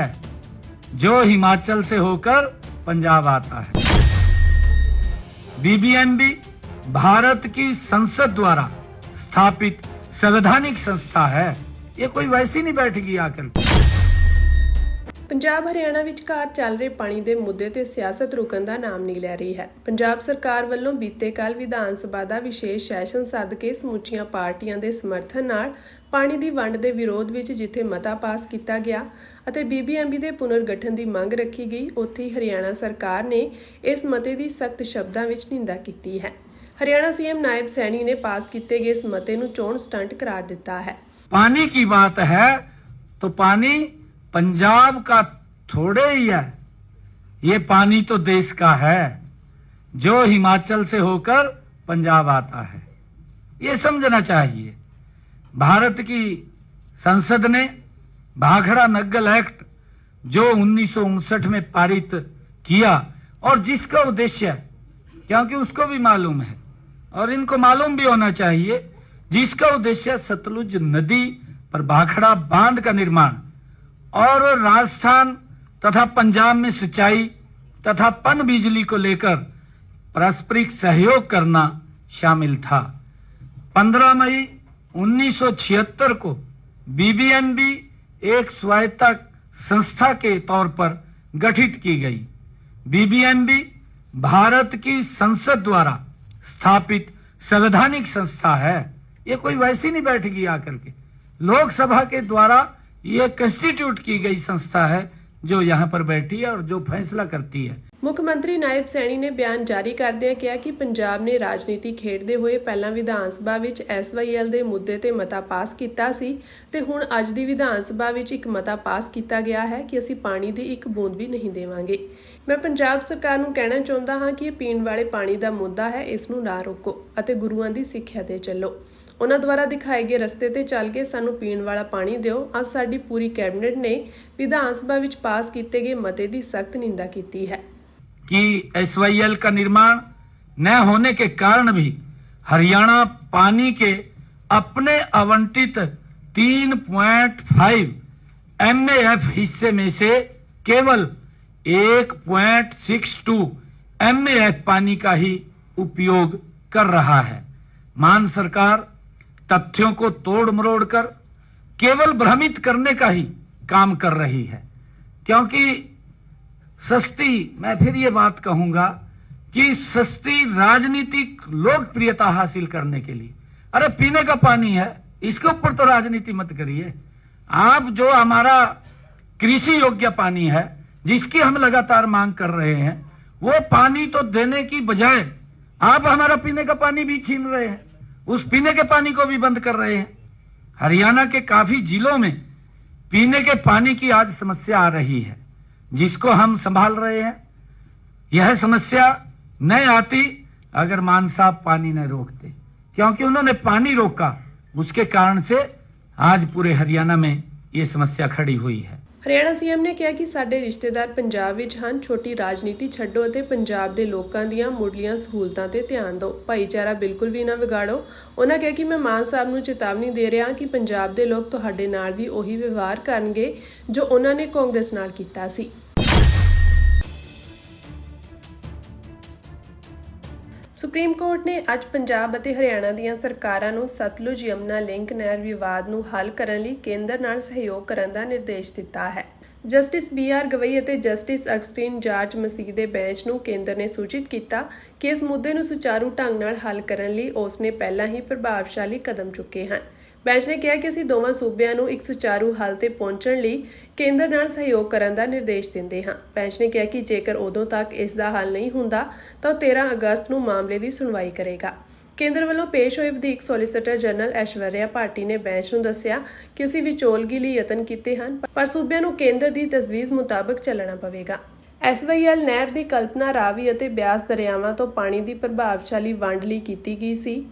जो हिमाचल से होकर पंजाब आता है। बीबीएमबी भारत की संसद द्वारा स्थापित संवैधानिक संस्था है, ये कोई वैसी नहीं बैठेगी आकर। ਪੰਜਾਬ ਹਰਿਆਣਾ ਵਿਚਕਾਰ ਚੱਲ ਰਹੇ ਪਾਣੀ ਦੇ ਮੁੱਦੇ ਤੇ ਸਿਆਸਤ ਰੁਕਣ ਦਾ ਨਾਮ ਨਹੀਂ ਲੈ ਰਹੀ ਹੈ। ਪੰਜਾਬ ਸਰਕਾਰ ਵੱਲੋਂ ਬੀਤੇ ਕੱਲ ਵਿਧਾਨ ਸਭਾ ਦਾ ਵਿਸ਼ੇਸ਼ ਸੈਸ਼ਨ ਸੱਦ ਕੇ ਸਮੁੱਚੀਆਂ ਪਾਰਟੀਆਂ ਦੇ ਸਮਰਥਨ ਨਾਲ ਪਾਣੀ ਦੀ ਵੰਡ ਦੇ ਵਿਰੋਧ ਵਿੱਚ ਜਿੱਥੇ ਮਤਾ ਪਾਸ ਕੀਤਾ ਗਿਆ ਅਤੇ ਬੀਬੀਐਮਬੀ ਦੇ ਪੁਨਰਗਠਨ ਦੀ ਮੰਗ ਰੱਖੀ ਗਈ, ਉੱਥੇ ਹੀ ਹਰਿਆਣਾ ਸਰਕਾਰ ਨੇ ਇਸ ਮਤੇ ਦੀ ਸਖਤ ਸ਼ਬਦਾਂ ਵਿੱਚ ਨਿੰਦਾ ਕੀਤੀ ਹੈ। ਹਰਿਆਣਾ ਸੀਐਮ ਨਾਇਬ ਸੈਣੀ ਨੇ ਪਾਸ ਕੀਤੇ ਗਏ ਇਸ ਮਤੇ ਨੂੰ ਚੋਣ ਸਟੰਟ ਕਰਾਰ ਦਿੱਤਾ ਹੈ। पानी की बात है तो पानी पंजाब का थोड़े ही है, ये पानी तो देश का है जो हिमाचल से होकर पंजाब आता है, ये समझना चाहिए। भारत की संसद ने भाखड़ा नग्गल एक्ट जो 1959 में पारित किया और जिसका उद्देश्य, क्योंकि उसको भी मालूम है और इनको मालूम भी होना चाहिए, जिसका उद्देश्य सतलुज नदी पर भाखड़ा बांध का निर्माण और राजस्थान तथा पंजाब में सिंचाई तथा पन बिजली को लेकर पारस्परिक सहयोग करना शामिल था। 15 मई 1976 को बीबीएमबी एक स्वायत्त संस्था के तौर पर गठित की गई। बीबीएमबी भारत की संसद द्वारा स्थापित संवैधानिक संस्था है, ये कोई वैसी नहीं बैठेगी आकर के। लोकसभा के द्वारा ये कंस्टिट्यूट की गई संस्था है जो यहाँ पर बैठी है और जो फैसला करती है। ਮੁੱਖ ਮੰਤਰੀ ਨਾਇਬ ਸੈਣੀ ਨੇ ਬਿਆਨ ਜਾਰੀ ਕਰਦਿਆਂ ਕਿਹਾ ਕਿ ਪੰਜਾਬ ਨੇ ਰਾਜਨੀਤੀ ਖੇਡਦੇ ਹੋਏ ਪਹਿਲਾਂ ਵਿਧਾਨ ਸਭਾ ਵਿੱਚ ਐਸਵਾਈਐਲ ਦੇ ਮੁੱਦੇ ਤੇ ਮਤਾ ਪਾਸ ਕੀਤਾ ਸੀ ਤੇ ਹੁਣ ਅੱਜ ਦੀ ਵਿਧਾਨ ਸਭਾ ਵਿੱਚ ਇੱਕ ਮਤਾ ਪਾਸ ਕੀਤਾ ਗਿਆ ਹੈ ਕਿ ਅਸੀਂ ਪਾਣੀ ਦੀ ਇੱਕ ਬੂੰਦ ਵੀ ਨਹੀਂ ਦੇਵਾਂਗੇ। ਮੈਂ ਪੰਜਾਬ ਸਰਕਾਰ ਨੂੰ ਕਹਿਣਾ ਚਾਹੁੰਦਾ ਹਾਂ ਕਿ ਇਹ ਪੀਣ ਵਾਲੇ ਪਾਣੀ ਦਾ ਮੁੱਦਾ ਹੈ, ਇਸ ਨੂੰ ਨਾ ਰੋਕੋ ਅਤੇ ਗੁਰੂਆਂ ਦੀ ਸਿੱਖਿਆ ਤੇ ਚੱਲੋ। ਉਹਨਾਂ ਦੁਆਰਾ ਦਿਖਾਏ ਗਏ ਰਸਤੇ ਤੇ ਚੱਲ ਕੇ ਸਾਨੂੰ ਪੀਣ ਵਾਲਾ ਪਾਣੀ ਦਿਓ। ਅੱਜ ਸਾਡੀ ਪੂਰੀ ਕੈਬਨਿਟ ਨੇ ਵਿਧਾਨ ਸਭਾ ਵਿੱਚ ਪਾਸ ਕੀਤੇ ਗਏ ਮਤੇ ਦੀ ਸਖਤ ਨਿੰਦਾ ਕੀਤੀ ਹੈ कि एसवाईएल का निर्माण न होने के कारण भी हरियाणा पानी के अपने आवंटित 3.5 MAF हिस्से में से केवल 1.62 MAF पानी का ही उपयोग कर रहा है। मान सरकार तथ्यों को तोड़ मरोड़ कर केवल भ्रमित करने का ही काम कर रही है, क्योंकि सस्ती, मैं फिर ये बात कहूंगा कि सस्ती राजनीतिक लोकप्रियता हासिल करने के लिए, अरे पीने का पानी है, इसके ऊपर तो राजनीति मत करिए। आप जो हमारा कृषि योग्य पानी है जिसकी हम लगातार मांग कर रहे हैं, वो पानी तो देने की बजाय आप हमारा पीने का पानी भी छीन रहे हैं, उस पीने के पानी को भी बंद कर रहे हैं। हरियाणा के काफी जिलों में पीने के पानी की आज समस्या आ रही है, जिसको हम संभाल रहे हैं। यह समस्या नहीं आती अगर मान साहब पानी न रोकते, क्योंकि उन्होंने पानी रोका, उसके कारण से आज पूरे हरियाणा में ये समस्या खड़ी हुई है। ਹਰਿਆਣਾ ਸੀਐਮ ਨੇ ਕਿਹਾ ਕਿ ਸਾਡੇ ਰਿਸ਼ਤੇਦਾਰ ਪੰਜਾਬ ਵਿੱਚ ਹਨ, ਛੋਟੀ ਰਾਜਨੀਤੀ ਛੱਡੋ ਅਤੇ ਪੰਜਾਬ ਦੇ ਲੋਕਾਂ ਦੀਆਂ ਮੁੱਢਲੀਆਂ ਸਹੂਲਤਾਂ ਤੇ ਧਿਆਨ ਦਿਓ, ਭਾਈਚਾਰਾ ਬਿਲਕੁਲ ਵੀ ਨਾ ਵਿਗਾੜੋ। ਉਹਨਾਂ ਕਿਹਾ ਕਿ ਮੈਂ ਮਾਨ ਸਾਹਿਬ ਨੂੰ ਚੇਤਾਵਨੀ ਦੇ ਰਿਹਾ ਕਿ ਪੰਜਾਬ ਦੇ ਲੋਕ ਤੁਹਾਡੇ ਨਾਲ ਵੀ ਉਹੀ ਵਿਵਹਾਰ ਕਰਨਗੇ ਜੋ ਉਹਨਾਂ ਨੇ ਕਾਂਗਰਸ ਨਾਲ ਕੀਤਾ ਸੀ। ਸੁਪਰੀਮ ਕੋਰਟ ਨੇ ਅੱਜ ਪੰਜਾਬ ਅਤੇ ਹਰਿਆਣਾ ਦੀਆਂ ਸਰਕਾਰਾਂ ਨੂੰ ਸਤਲੁਜ ਯਮੁਨਾ ਲਿੰਕ ਨਹਿਰ ਵਿਵਾਦ ਨੂੰ ਹੱਲ ਕਰਨ ਲਈ ਕੇਂਦਰ ਨਾਲ ਸਹਿਯੋਗ ਕਰਨ ਦਾ ਨਿਰਦੇਸ਼ ਦਿੱਤਾ ਹੈ। ਜਸਟਿਸ BR ਗਵਈ ਅਤੇ ਜਸਟਿਸ ਅਗਸਟੀਨ ਜਾਰਜ ਮਸੀਹ ਦੇ ਬੈਂਚ ਨੂੰ ਕੇਂਦਰ ਨੇ ਸੂਚਿਤ ਕੀਤਾ ਕਿ ਇਸ ਮੁੱਦੇ ਨੂੰ ਸੁਚਾਰੂ ਢੰਗ ਨਾਲ ਹੱਲ ਕਰਨ ਲਈ ਉਸ ਨੇ ਪਹਿਲਾਂ ਹੀ ਪ੍ਰਭਾਵਸ਼ਾਲੀ ਕਦਮ ਚੁੱਕੇ ਹਨ। ਬੈਂਚ ਨੇ ਕਿਹਾ ਕਿ ਅਸੀਂ ਦੋਵਾਂ ਸੂਬਿਆਂ ਨੂੰ ਇੱਕ ਸੁਚਾਰੂ ਹੱਲ ਤੇ ਪਹੁੰਚਣ ਲਈ ਕੇਂਦਰ ਨਾਲ ਸਹਿਯੋਗ ਕਰਨ ਦਾ ਨਿਰਦੇਸ਼ ਦਿੰਦੇ ਹਾਂ। ਬੈਂਚ ਨੇ ਕਿਹਾ ਕਿ ਜੇਕਰ ਉਦੋਂ ਤੱਕ ਇਸ ਦਾ ਹੱਲ ਨਹੀਂ ਹੁੰਦਾ ਤਾਂ ਉਹ 13 ਅਗਸਤ ਨੂੰ ਮਾਮਲੇ ਦੀ ਸੁਣਵਾਈ ਕਰੇਗਾ। ਕੇਂਦਰ ਵੱਲੋਂ ਪੇਸ਼ ਹੋਏ ਵਧੀਕ ਸੋਲੀਸਿਟਰ ਜਨਰਲ ਐਸ਼ਵਰਿਆ ਭਾਟੀ ਨੇ ਬੈਂਚ ਨੂੰ ਦੱਸਿਆ ਕਿ ਅਸੀਂ ਵਿਚੋਲਗੀ ਲਈ ਯਤਨ ਕੀਤੇ ਹਨ, ਪਰ ਸੂਬਿਆਂ ਨੂੰ ਕੇਂਦਰ ਦੀ ਤਜਵੀਜ਼ ਮੁਤਾਬਕ ਚੱਲਣਾ ਪਵੇਗਾ। SYL ਨਹਿਰ ਦੀ ਕਲਪਨਾ ਰਾਵੀ ਅਤੇ ਬਿਆਸ ਦਰਿਆਵਾਂ ਤੋਂ ਪਾਣੀ ਦੀ ਪ੍ਰਭਾਵਸ਼ਾਲੀ ਵੰਡ ਲਈ ਕੀਤੀ ਗਈ ਸੀ।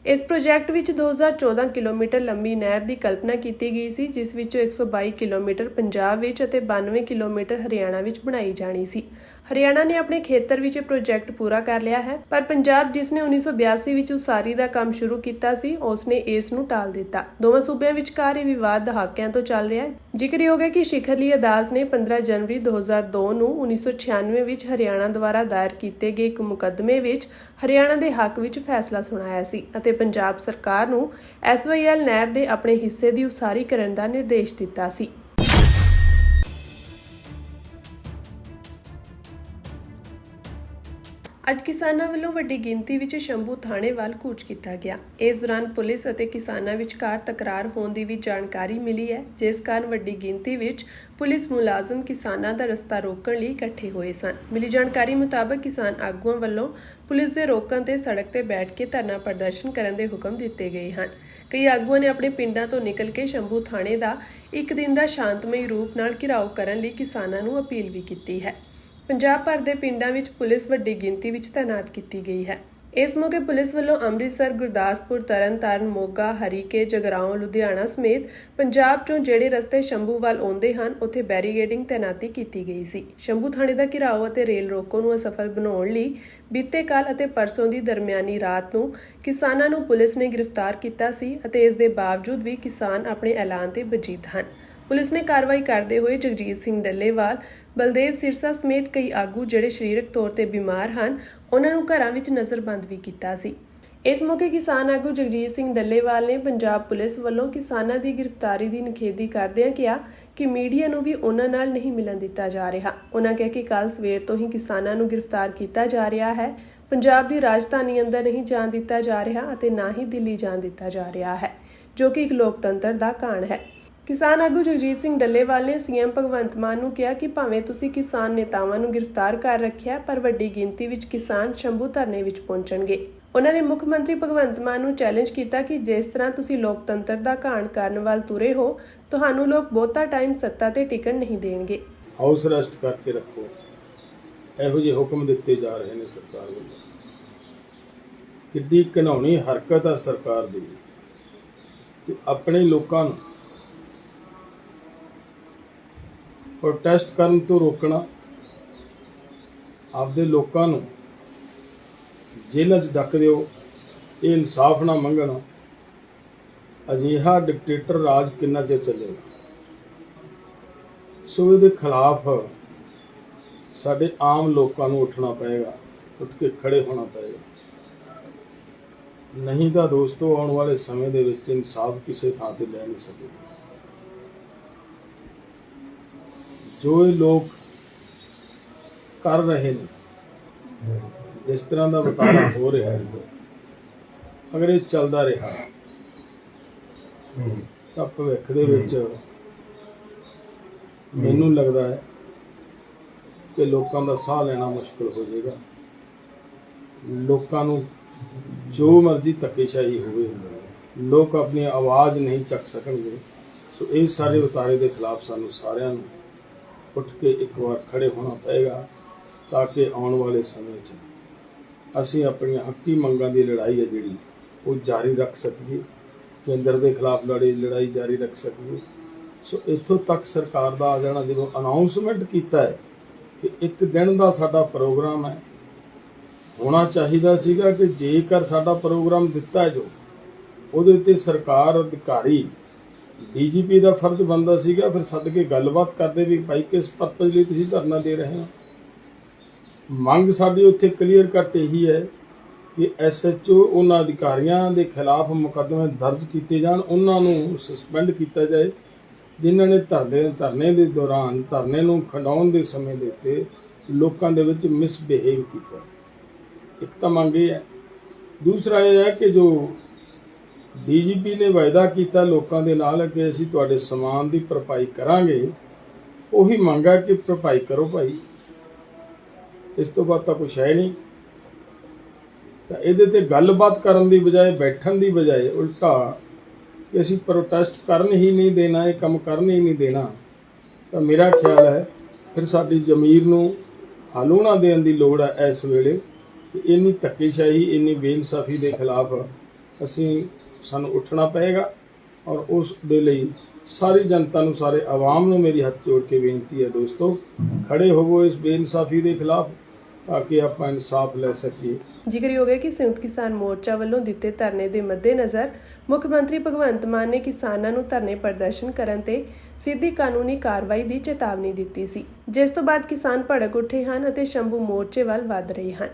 ਇਸ ਪ੍ਰੋਜੈਕਟ ਵਿੱਚ 2014 ਕਿਲੋਮੀਟਰ ਲੰਬੀ ਨਹਿਰ ਦੀ ਕਲਪਨਾ ਕੀਤੀ ਗਈ ਸੀ, ਜਿਸ ਵਿੱਚੋਂ 122 ਕਿਲੋਮੀਟਰ ਪੰਜਾਬ ਵਿੱਚ ਅਤੇ 92 ਕਿਲੋਮੀਟਰ ਹਰਿਆਣਾ ਵਿੱਚ ਬਣਾਈ ਜਾਣੀ ਸੀ। ਹਰਿਆਣਾ ਨੇ ਆਪਣੇ ਖੇਤਰ ਵਿੱਚ ਇਹ ਪ੍ਰੋਜੈਕਟ ਪੂਰਾ ਕਰ ਲਿਆ ਹੈ, ਪਰ ਪੰਜਾਬ ਜਿਸ ਨੇ 1982 ਵਿੱਚ ਉਸਾਰੀ ਦਾ ਕੰਮ ਸ਼ੁਰੂ ਕੀਤਾ ਸੀ, ਉਸ ਨੇ ਇਸ ਨੂੰ ਟਾਲ ਦਿੱਤਾ। ਦੋਵਾਂ ਸੂਬਿਆਂ ਵਿਚਕਾਰ ਇਹ ਵਿਵਾਦ ਦਹਾਕਿਆਂ ਤੋਂ ਚੱਲ ਰਿਹਾ ਹੈ। ਜ਼ਿਕਰਯੋਗ ਹੈ ਕਿ ਸਿਖਰਲੀ ਅਦਾਲਤ ਨੇ 15 ਜਨਵਰੀ 2002 ਨੂੰ 1996 ਵਿੱਚ ਹਰਿਆਣਾ ਦੁਆਰਾ ਦਾਇਰ ਕੀਤੇ ਗਏ ਇੱਕ ਮੁਕੱਦਮੇ ਵਿੱਚ ਹਰਿਆਣਾ ਦੇ ਹੱਕ ਵਿੱਚ ਫੈਸਲਾ ਸੁਣਾਇਆ ਸੀ ਅਤੇ ਪੰਜਾਬ ਸਰਕਾਰ ਨੂੰ SYL ਨਹਿਰ ਦੇ ਆਪਣੇ ਹਿੱਸੇ ਦੀ ਉਸਾਰੀ ਕਰਨ ਦਾ ਨਿਰਦੇਸ਼ ਦਿੱਤਾ ਸੀ। ਅੱਜ ਕਿਸਾਨਾਂ ਵੱਲੋਂ ਵੱਡੀ ਗਿਣਤੀ ਵਿੱਚ ਸ਼ੰਭੂ ਥਾਣੇ ਵੱਲ ਕੂਚ ਕੀਤਾ ਗਿਆ। ਇਸ ਦੌਰਾਨ ਪੁਲਿਸ ਅਤੇ ਕਿਸਾਨਾਂ ਵਿਚਕਾਰ ਤਕਰਾਰ ਹੋਣ ਦੀ ਵੀ ਜਾਣਕਾਰੀ ਮਿਲੀ ਹੈ, ਜਿਸ ਕਾਰਨ ਵੱਡੀ ਗਿਣਤੀ ਵਿੱਚ ਪੁਲਿਸ ਮੁਲਾਜ਼ਮ ਕਿਸਾਨਾਂ ਦਾ ਰਸਤਾ ਰੋਕਣ ਲਈ ਇਕੱਠੇ ਹੋਏ ਸਨ। ਮਿਲੀ ਜਾਣਕਾਰੀ ਮੁਤਾਬਕ ਕਿਸਾਨ ਆਗੂਆਂ ਵੱਲੋਂ ਪੁਲਿਸ ਦੇ ਰੋਕਣ ਤੇ ਸੜਕ ਤੇ ਬੈਠ ਕੇ ਧਰਨਾ ਪ੍ਰਦਰਸ਼ਨ ਕਰਨ ਦੇ ਹੁਕਮ ਦਿੱਤੇ ਗਏ ਹਨ। ਕਈ ਆਗੂਆਂ ਨੇ ਆਪਣੇ ਪਿੰਡਾਂ ਤੋਂ ਨਿਕਲ ਕੇ ਸ਼ੰਭੂ ਥਾਣੇ ਦਾ ਇੱਕ ਦਿਨ ਦਾ ਸ਼ਾਂਤਮਈ ਰੂਪ ਨਾਲ ਘਿਰਾਓ ਕਰਨ ਲਈ ਕਿਸਾਨਾਂ ਨੂੰ ਅਪੀਲ ਵੀ ਕੀਤੀ ਹੈ। ਪੰਜਾਬ ਭਰ ਦੇ ਪਿੰਡਾਂ ਵਿੱਚ ਪੁਲਿਸ ਵੱਡੀ ਗਿਣਤੀ ਵਿੱਚ ਤਾਇਨਾਤ ਕੀਤੀ ਗਈ ਹੈ। ਇਸ ਮੌਕੇ ਪੁਲਿਸ ਵੱਲੋਂ ਅੰਮ੍ਰਿਤਸਰ, ਗੁਰਦਾਸਪੁਰ, ਤਰਨਤਾਰਨ, ਮੋਗਾ, ਹਰੀਕੇ, ਜਗਰਾਓਂ, ਲੁਧਿਆਣਾ ਸਮੇਤ ਪੰਜਾਬ ਚੋਂ ਜਿਹੜੇ ਰਸਤੇ ਸ਼ੰਭੂ ਵੱਲ ਆਉਂਦੇ ਹਨ, ਉੱਥੇ ਬੈਰੀਗੇਡਿੰਗ ਤਾਇਨਾਤੀ ਕੀਤੀ ਗਈ ਸੀ। ਸ਼ੰਭੂ ਥਾਣੇ ਦਾ ਘਿਰਾਓ ਅਤੇ ਰੇਲ ਰੋਕੋ ਨੂੰ ਅਸਫਲ ਬਣਾਉਣ ਲਈ ਬੀਤੇ ਕੱਲ੍ਹ ਅਤੇ ਪਰਸੋਂ ਦੀ ਦਰਮਿਆਨੀ ਰਾਤ ਨੂੰ ਕਿਸਾਨਾਂ ਨੂੰ ਪੁਲਿਸ ਨੇ ਗ੍ਰਿਫਤਾਰ ਕੀਤਾ ਸੀ ਅਤੇ ਇਸ ਦੇ ਬਾਵਜੂਦ ਵੀ ਕਿਸਾਨ ਆਪਣੇ ਐਲਾਨ ਤੇ ਬਜੀਤ ਹਨ। ਪੁਲਿਸ ਨੇ ਕਾਰਵਾਈ ਕਰਦੇ ਹੋਏ ਜਗਜੀਤ ਸਿੰਘ ਡੱਲੇਵਾਲ, ਬਲਦੇਵ ਸਿਰਸਾ ਸਮੇਤ ਕਈ ਆਗੂ ਜਿਹੜੇ ਸਰੀਰਕ ਤੌਰ ਤੇ ਬਿਮਾਰ ਹਨ, ਉਹਨਾਂ ਨੂੰ ਘਰਾਂ ਵਿੱਚ ਨਜ਼ਰਬੰਦ ਵੀ ਕੀਤਾ ਸੀ। ਇਸ ਮੌਕੇ ਕਿਸਾਨ ਆਗੂ ਜਗਜੀਤ ਸਿੰਘ ਡੱਲੇਵਾਲ ਨੇ ਪੰਜਾਬ ਪੁਲਿਸ ਵੱਲੋਂ ਕਿਸਾਨਾਂ ਦੀ ਗ੍ਰਿਫਤਾਰੀ ਦੀ ਨਿਖੇਧੀ ਕਰਦਿਆਂ ਕਿਹਾ ਕਿ ਮੀਡੀਆ ਨੂੰ ਵੀ ਉਹਨਾਂ ਨਾਲ ਨਹੀਂ ਮਿਲਣ ਦਿੱਤਾ ਜਾ ਰਿਹਾ। ਉਹਨਾਂ ਕਿਹਾ ਕਿ ਕੱਲ੍ਹ ਸਵੇਰ ਤੋਂ ਹੀ ਕਿਸਾਨਾਂ ਨੂੰ ਗ੍ਰਿਫਤਾਰ ਕੀਤਾ ਜਾ ਰਿਹਾ ਹੈ। ਪੰਜਾਬ ਦੀ ਰਾਜਧਾਨੀ ਅੰਦਰ ਨਹੀਂ ਜਾਣ ਦਿੱਤਾ ਜਾ ਰਿਹਾ ਅਤੇ ਨਾ ਹੀ ਦਿੱਲੀ ਜਾਣ ਦਿੱਤਾ ਜਾ ਰਿਹਾ ਹੈ, ਜੋ ਕਿ ਇੱਕ ਲੋਕਤੰਤਰ ਦਾ ਘਾਣ ਹੈ। ਕਿਸਾਨ ਆਗੂ ਜਗਜੀਤ ਸਿੰਘ ਡੱਲੇਵਾਲ ਨੇ CM ਭਗਵੰਤ ਮਾਨ ਨੂੰ ਕਿਹਾ ਕਿ ਭਾਵੇਂ ਤੁਸੀਂ ਕਿਸਾਨ ਨੇਤਾਵਾਂ ਨੂੰ ਗ੍ਰਿਫਤਾਰ ਕਰ ਰੱਖਿਆ, ਪਰ ਵੱਡੀ ਗਿਣਤੀ ਵਿੱਚ ਕਿਸਾਨ ਸ਼ੰਭੂ ਧਰਨੇ ਵਿੱਚ ਪਹੁੰਚਣਗੇ। ਉਹਨਾਂ ਨੇ ਮੁੱਖ ਮੰਤਰੀ ਭਗਵੰਤ ਮਾਨ ਨੂੰ ਚੈਲੰਜ ਕੀਤਾ ਕਿ ਜਿਸ ਤਰ੍ਹਾਂ ਤੁਸੀਂ ਲੋਕਤੰਤਰ ਦਾ ਘਾਣ ਕਰਨ ਵੱਲ ਤੁਰੇ ਹੋ, ਤੁਹਾਨੂੰ ਲੋਕ ਬਹੁਤਾ ਟਾਈਮ ਸੱਤਾ ਤੇ ਟਿਕਣ ਨਹੀਂ ਦੇਣਗੇ। ਹਾਊਸ ਅਰੈਸਟ ਕਰਕੇ ਰੱਖੋ, ਇਹੋ ਜਿਹੇ ਹੁਕਮ ਦਿੱਤੇ ਜਾ ਰਹੇ ਨੇ ਸਰਕਾਰ ਵੱਲੋਂ। ਕਿੱਡੀ ਘਿਨਾਉਣੀ ਹਰਕਤ ਆ ਸਰਕਾਰ ਦੀ ਕਿ ਆਪਣੇ ਲੋਕਾਂ ਨੂੰ ਪ੍ਰੋਟੈਸਟ ਕਰਨ ਤੋਂ ਰੋਕਣਾ, ਆਪਦੇ ਲੋਕਾਂ ਨੂੰ ਜੇਲ੍ਹਾਂ 'ਚ ਡੱਕ ਦਿਓ, ਇਹ ਇਨਸਾਫ ਨਾ ਮੰਗਣਾ। ਅਜਿਹਾ ਡਿਕਟੇਟਰ ਰਾਜ ਕਿੰਨਾ ਚਿਰ ਚੱਲੇਗਾ? ਸੋ ਇਹਦੇ ਖਿਲਾਫ ਸਾਡੇ ਆਮ ਲੋਕਾਂ ਨੂੰ ਉੱਠਣਾ ਪਏਗਾ, ਉੱਠ ਕੇ ਖੜੇ ਹੋਣਾ ਪਏਗਾ। ਨਹੀਂ ਤਾਂ ਦੋਸਤੋ, ਆਉਣ ਵਾਲੇ ਸਮੇਂ ਦੇ ਵਿੱਚ ਇਨਸਾਫ ਕਿਸੇ ਥਾਂ ਤੇ ਲੈ ਨਹੀਂ ਸਕੇਗਾ। ਜੋ ਇਹ ਲੋਕ ਕਰ ਰਹੇ ਨੇ, ਜਿਸ ਤਰ੍ਹਾਂ ਦਾ ਵਰਤਾਰਾ ਹੋ ਰਿਹਾ ਹੈ, ਅਗਰ ਇਹ ਚੱਲਦਾ ਰਿਹਾ ਤਾਂ ਭਵਿੱਖ ਦੇ ਵਿੱਚ ਮੈਨੂੰ ਲੱਗਦਾ ਹੈ ਕਿ ਲੋਕਾਂ ਦਾ ਸਾਹ ਲੈਣਾ ਮੁਸ਼ਕਲ ਹੋ ਜਾਏਗਾ। ਲੋਕਾਂ ਨੂੰ ਜੋ ਮਰਜ਼ੀ ਧੱਕੇਸ਼ਾਹੀ ਹੋਵੇ, ਲੋਕ ਆਪਣੀ ਆਵਾਜ਼ ਨਹੀਂ ਚੱਕ ਸਕਣਗੇ। ਸੋ ਇਹ ਸਾਰੇ ਵਰਤਾਰੇ ਦੇ ਖਿਲਾਫ ਸਾਨੂੰ ਸਾਰਿਆਂ ਨੂੰ ਉੱਠ ਕੇ ਇੱਕ ਵਾਰ ਖੜੇ ਹੋਣਾ ਪਏਗਾ, ਤਾਂ ਕਿ ਆਉਣ ਵਾਲੇ ਸਮੇਂ 'ਚ ਅਸੀਂ ਆਪਣੀਆਂ ਹੱਕੀ ਮੰਗਾਂ ਦੀ ਲੜਾਈ ਹੈ ਜਿਹੜੀ ਉਹ ਜਾਰੀ ਰੱਖ ਸਕੀਏ, ਕੇਂਦਰ ਦੇ ਖਿਲਾਫ ਲੜਾਈ ਜਾਰੀ ਰੱਖ ਸਕੀਏ। ਸੋ ਇੱਥੋਂ ਤੱਕ ਸਰਕਾਰ ਦਾ ਆ ਜਾਣਾ, ਜਦੋਂ ਅਨਾਉਂਸਮੈਂਟ ਕੀਤਾ ਹੈ ਕਿ ਇੱਕ ਦਿਨ ਦਾ ਸਾਡਾ ਪ੍ਰੋਗਰਾਮ ਹੈ, ਹੋਣਾ ਚਾਹੀਦਾ ਸੀਗਾ ਕਿ ਜੇਕਰ ਸਾਡਾ ਪ੍ਰੋਗਰਾਮ ਦਿੱਤਾ ਹੈ ਜੋ ਉਹਦੇ ਉੱਤੇ ਸਰਕਾਰ ਅਧਿਕਾਰੀ DGP ਦਾ ਫਰਜ਼ ਬਣਦਾ ਸੀਗਾ ਫਿਰ ਸੱਦ ਕੇ ਗੱਲਬਾਤ ਕਰਦੇ ਵੀ ਭਾਈ ਕਿਸ ਪਰਪਸ ਲਈ ਤੁਸੀਂ ਧਰਨਾ ਦੇ ਰਹੇ ਹੋ। ਮੰਗ ਸਾਡੀ ਉੱਥੇ ਕਲੀਅਰ ਕੱਟ ਇਹੀ ਹੈ ਕਿ SHO ਉਹਨਾਂ ਅਧਿਕਾਰੀਆਂ ਦੇ ਖਿਲਾਫ ਮੁਕੱਦਮੇ ਦਰਜ ਕੀਤੇ ਜਾਣ, ਉਹਨਾਂ ਨੂੰ ਸਸਪੈਂਡ ਕੀਤਾ ਜਾਏ ਜਿਨ੍ਹਾਂ ਨੇ ਧਰਨੇ ਦੇ ਦੌਰਾਨ ਧਰਨੇ ਨੂੰ ਖੰਡਾਉਣ ਦੇ ਸਮੇਂ ਦੇ ਉੱਤੇ ਲੋਕਾਂ ਦੇ ਵਿੱਚ ਮਿਸਬਿਹੇਵ ਕੀਤਾ। ਇੱਕ ਤਾਂ ਮੰਗ ਇਹ ਹੈ, ਦੂਸਰਾ ਇਹ ਹੈ ਕਿ ਜੋ DGP ਨੇ ਵਾਅਦਾ ਕੀਤਾ ਲੋਕਾਂ ਦੇ ਨਾਲ ਕਿ ਅਸੀਂ ਤੁਹਾਡੇ ਸਮਾਨ ਦੀ ਭਰਪਾਈ ਕਰਾਂਗੇ, ਉਹੀ ਮੰਗ ਹੈ ਕਿ ਭਰਪਾਈ ਕਰੋ ਭਾਈ। ਇਸ ਤੋਂ ਬਾਅਦ ਤਾਂ ਕੁਛ ਹੈ ਨਹੀਂ। ਤਾਂ ਇਹਦੇ ਤੇ ਗੱਲਬਾਤ ਕਰਨ ਦੀ ਬਜਾਏ, ਬੈਠਣ ਦੀ ਬਜਾਏ ਉਲਟਾ ਕਿ ਅਸੀਂ ਪ੍ਰੋਟੈਸਟ ਕਰਨ ਹੀ ਨਹੀਂ ਦੇਣਾ, ਇਹ ਕੰਮ ਕਰਨ ਹੀ ਨਹੀਂ ਦੇਣਾ, ਤਾਂ ਮੇਰਾ ਖਿਆਲ ਹੈ ਫਿਰ ਸਾਡੀ ਜ਼ਮੀਰ ਨੂੰ ਹਲੂਣਾ ਦੇਣ ਦੀ ਲੋੜ ਹੈ ਇਸ ਵੇਲੇ ਕਿ ਇੰਨੀ ਧੱਕੇਸ਼ਾਹੀ, ਇੰਨੀ ਬੇਇਨਸਾਫੀ ਦੇ ਖਿਲਾਫ ਸਾਨੂੰ ਉੱਠਣਾ ਪਏਗਾ। ਔਰ ਉਸ ਦੇ ਲਈ ਸਾਰੀ ਜਨਤਾ ਨੂੰ, ਸਾਰੇ ਆਵਾਮ ਨੂੰ ਮੇਰੀ ਹੱਥ ਜੋੜ ਕੇ ਬੇਨਤੀ ਹੈ, ਦੋਸਤੋ ਖੜੇ ਹੋਵੋ ਇਸ ਬੇਇਨਸਾਫੀ ਦੇ ਖਿਲਾਫ ਤਾਂ ਕਿ ਆਪਾਂ ਇਨਸਾਫ ਲੈ ਸਕੀਏ। ਜ਼ਿਕਰਯੋਗ ਹੈ ਕਿ ਸੰਯੁਕਤ ਕਿਸਾਨ ਮੋਰਚਾ ਵੱਲੋਂ ਦਿੱਤੇ ਧਰਨੇ ਦੇ ਮੱਦੇਨਜ਼ਰ ਮੁੱਖ ਮੰਤਰੀ ਭਗਵੰਤ ਮਾਨ ਨੇ ਕਿਸਾਨਾਂ ਨੂੰ ਧਰਨੇ ਪ੍ਰਦਰਸ਼ਨ ਕਰਨ ਤੇ ਸਿੱਧੀ ਕਾਨੂੰਨੀ ਕਾਰਵਾਈ ਦੀ ਚੇਤਾਵਨੀ ਦਿੱਤੀ ਸੀ, ਜਿਸ ਤੋਂ ਬਾਅਦ ਕਿਸਾਨ ਭੜਕ ਉੱਠੇ ਹਨ ਅਤੇ ਸ਼ੰਭੂ ਮੋਰਚੇ ਵੱਲ ਵਧ ਰਹੇ ਹਨ।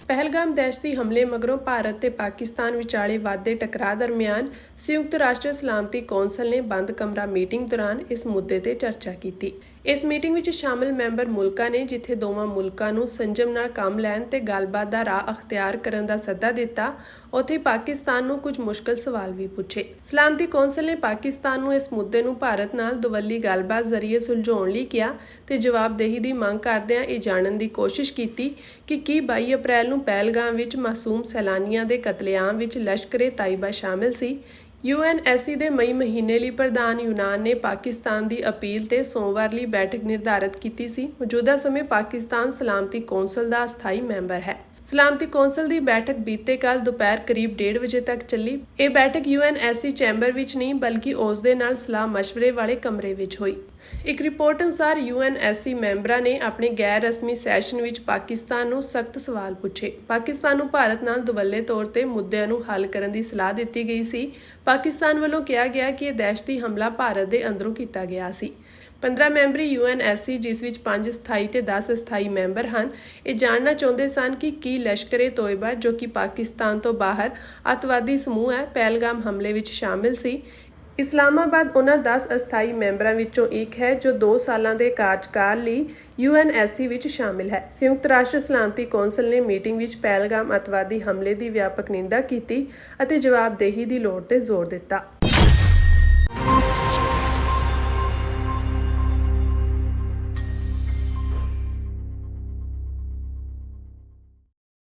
ਪਹਿਲਗਾਮ ਦਹਿਸ਼ਤੀ ਹਮਲੇ ਮਗਰੋਂ ਭਾਰਤ ਤੇ ਪਾਕਿਸਤਾਨ ਵਿਚਾਲੇ ਵਾਧੇ ਟਕਰਾਅ ਦਰਮਿਆਨ ਸੰਯੁਕਤ ਰਾਸ਼ਟਰ ਸਲਾਮਤੀ ਕੌਂਸਲ ਨੇ ਬੰਦ ਕਮਰਾ ਮੀਟਿੰਗ ਦੌਰਾਨ ਇਸ ਮੁੱਦੇ ਤੇ ਚਰਚਾ ਕੀਤੀ। ਇਸ ਮੀਟਿੰਗ ਵਿੱਚ ਸ਼ਾਮਲ ਮੈਂਬਰ ਮੁਲਕਾਂ ਨੇ ਜਿੱਥੇ ਦੋਵਾਂ ਮੁਲਕਾਂ ਨੂੰ ਸੰਜਮ ਨਾਲ ਕੰਮ ਲੈਣ ਤੇ ਗੱਲਬਾਤ ਦਾ ਰਾਹ ਅਖਤਿਆਰ ਕਰਨ ਦਾ ਸੱਦਾ ਦਿੱਤਾ, ਉੱਥੇ ਪਾਕਿਸਤਾਨ ਨੂੰ ਕੁਝ ਮੁਸ਼ਕਲ ਸਵਾਲ ਵੀ ਪੁੱਛੇ। ਸਲਾਮਤੀ ਕੌਂਸਲ ਨੇ ਪਾਕਿਸਤਾਨ ਨੂੰ ਇਸ ਮੁੱਦੇ ਨੂੰ ਭਾਰਤ ਨਾਲ ਦੁਵੱਲੀ ਗੱਲਬਾਤ ਜ਼ਰੀਏ ਸੁਲਝਾਉਣ ਲਈ ਕਿਹਾ ਤੇ ਜਵਾਬਦੇਹੀ ਦੀ ਮੰਗ ਕਰਦਿਆਂ ਇਹ ਜਾਣਨ ਦੀ ਕੋਸ਼ਿਸ਼ ਕੀਤੀ ਕਿ ਕੀ 22 ਅਪ੍ਰੈਲ ਨੂੰ ਪਹਿਲਗਾਮ ਵਿੱਚ ਮਾਸੂਮ ਸੈਲਾਨੀਆਂ ਦੇ ਕਤਲੇਆਮ ਵਿੱਚ ਲਸ਼ਕਰ-ਏ-ਤਾਇਬਾ ਸ਼ਾਮਿਲ ਸੀ। UNSC ਦੇ ਮਈ ਮਹੀਨੇ ਲਈ ਪ੍ਰਧਾਨ ਯੂਨਾਨ ਨੇ ਪਾਕਿਸਤਾਨ ਦੀ ਅਪੀਲ ਤੇ ਸੋਮਵਾਰ ਲਈ ਬੈਠਕ ਨਿਰਧਾਰਤ ਕੀਤੀ ਸੀ। ਮੌਜੂਦਾ ਸਮੇਂ ਪਾਕਿਸਤਾਨ ਸਲਾਮਤੀ ਕੌਂਸਲ ਦਾ ਅਸਥਾਈ ਮੈਂਬਰ ਹੈ। ਸਲਾਮਤੀ ਕੌਂਸਲ ਦੀ ਬੈਠਕ ਬੀਤੇ ਕੱਲ ਦੁਪਹਿਰ ਕਰੀਬ 1:30 ਵਜੇ ਤੱਕ ਚੱਲੀ। ਇਹ ਬੈਠਕ UNSC ਚੈਂਬਰ ਵਿੱਚ ਨਹੀਂ ਬਲਕਿ ਉਸ ਦੇ ਨਾਲ ਸਲਾਹ ਮਸ਼ਵਰੇ ਵਾਲੇ ਕਮਰੇ ਵਿੱਚ ਹੋਈ। ਇੱਕ ਰਿਪੋਰਟ ਅਨੁਸਾਰ UNSC ਮੈਂਬਰਾਂ ਨੇ ਆਪਣੇ ਗੈਰ ਰਸਮੀ ਸੈਸ਼ਨ ਵਿੱਚ ਪਾਕਿਸਤਾਨ ਨੂੰ ਸਖਤ ਸਵਾਲ ਪੁੱਛੇ। ਪਾਕਿਸਤਾਨ ਨੂੰ ਭਾਰਤ ਨਾਲ ਦੁਵੱਲੇ ਤੌਰ ਤੇ ਮੁੱਦਿਆਂ ਨੂੰ ਹੱਲ ਕਰਨ ਦੀ ਸਲਾਹ ਦਿੱਤੀ ਗਈ ਸੀ। ਪਾਕਿਸਤਾਨ ਵੱਲੋਂ ਕਿਹਾ ਗਿਆ ਕਿ ਇਹ ਦਹਿਸ਼ਤੀ ਹਮਲਾ ਭਾਰਤ ਦੇ ਅੰਦਰੋਂ ਕੀਤਾ ਗਿਆ ਸੀ। 15 ਮੈਂਬਰੀ UNSC, ਜਿਸ ਵਿੱਚ 5 ਸਥਾਈ ਤੇ 10 ਅਸਥਾਈ ਮੈਂਬਰ ਹਨ, ਇਹ ਜਾਣਨਾ ਚਾਹੁੰਦੇ ਸਨ ਕਿ ਕੀ ਲਸ਼ਕਰ-ਏ-ਤੋਇਬਾ, ਜੋ ਕਿ ਪਾਕਿਸਤਾਨ ਤੋਂ ਬਾਹਰ ਅੱਤਵਾਦੀ ਸਮੂਹ ਹੈ, ਪਹਿਲਗਾਮ ਹਮਲੇ ਵਿੱਚ ਸ਼ਾਮਿਲ ਸੀ। ਇਸਲਾਮਾਬਾਦ ਉਹਨਾਂ 10 ਅਸਥਾਈ ਮੈਂਬਰਾਂ ਵਿੱਚੋਂ ਇੱਕ ਹੈ ਜੋ 2 ਸਾਲਾਂ ਦੇ ਕਾਰਜਕਾਲ ਲਈ UNSC ਵਿੱਚ ਸ਼ਾਮਿਲ ਹੈ। ਸੰਯੁਕਤ ਰਾਸ਼ਟਰ ਸਲਾਮਤੀ ਕੌਂਸਲ ਨੇ ਮੀਟਿੰਗ ਵਿੱਚ ਪਹਿਲਗਾਮ ਅੱਤਵਾਦੀ ਹਮਲੇ ਦੀ ਵਿਆਪਕ ਨਿੰਦਾ ਕੀਤੀ ਅਤੇ ਜਵਾਬਦੇਹੀ ਦੀ ਲੋੜ ਤੇ ਜ਼ੋਰ ਦਿੱਤਾ।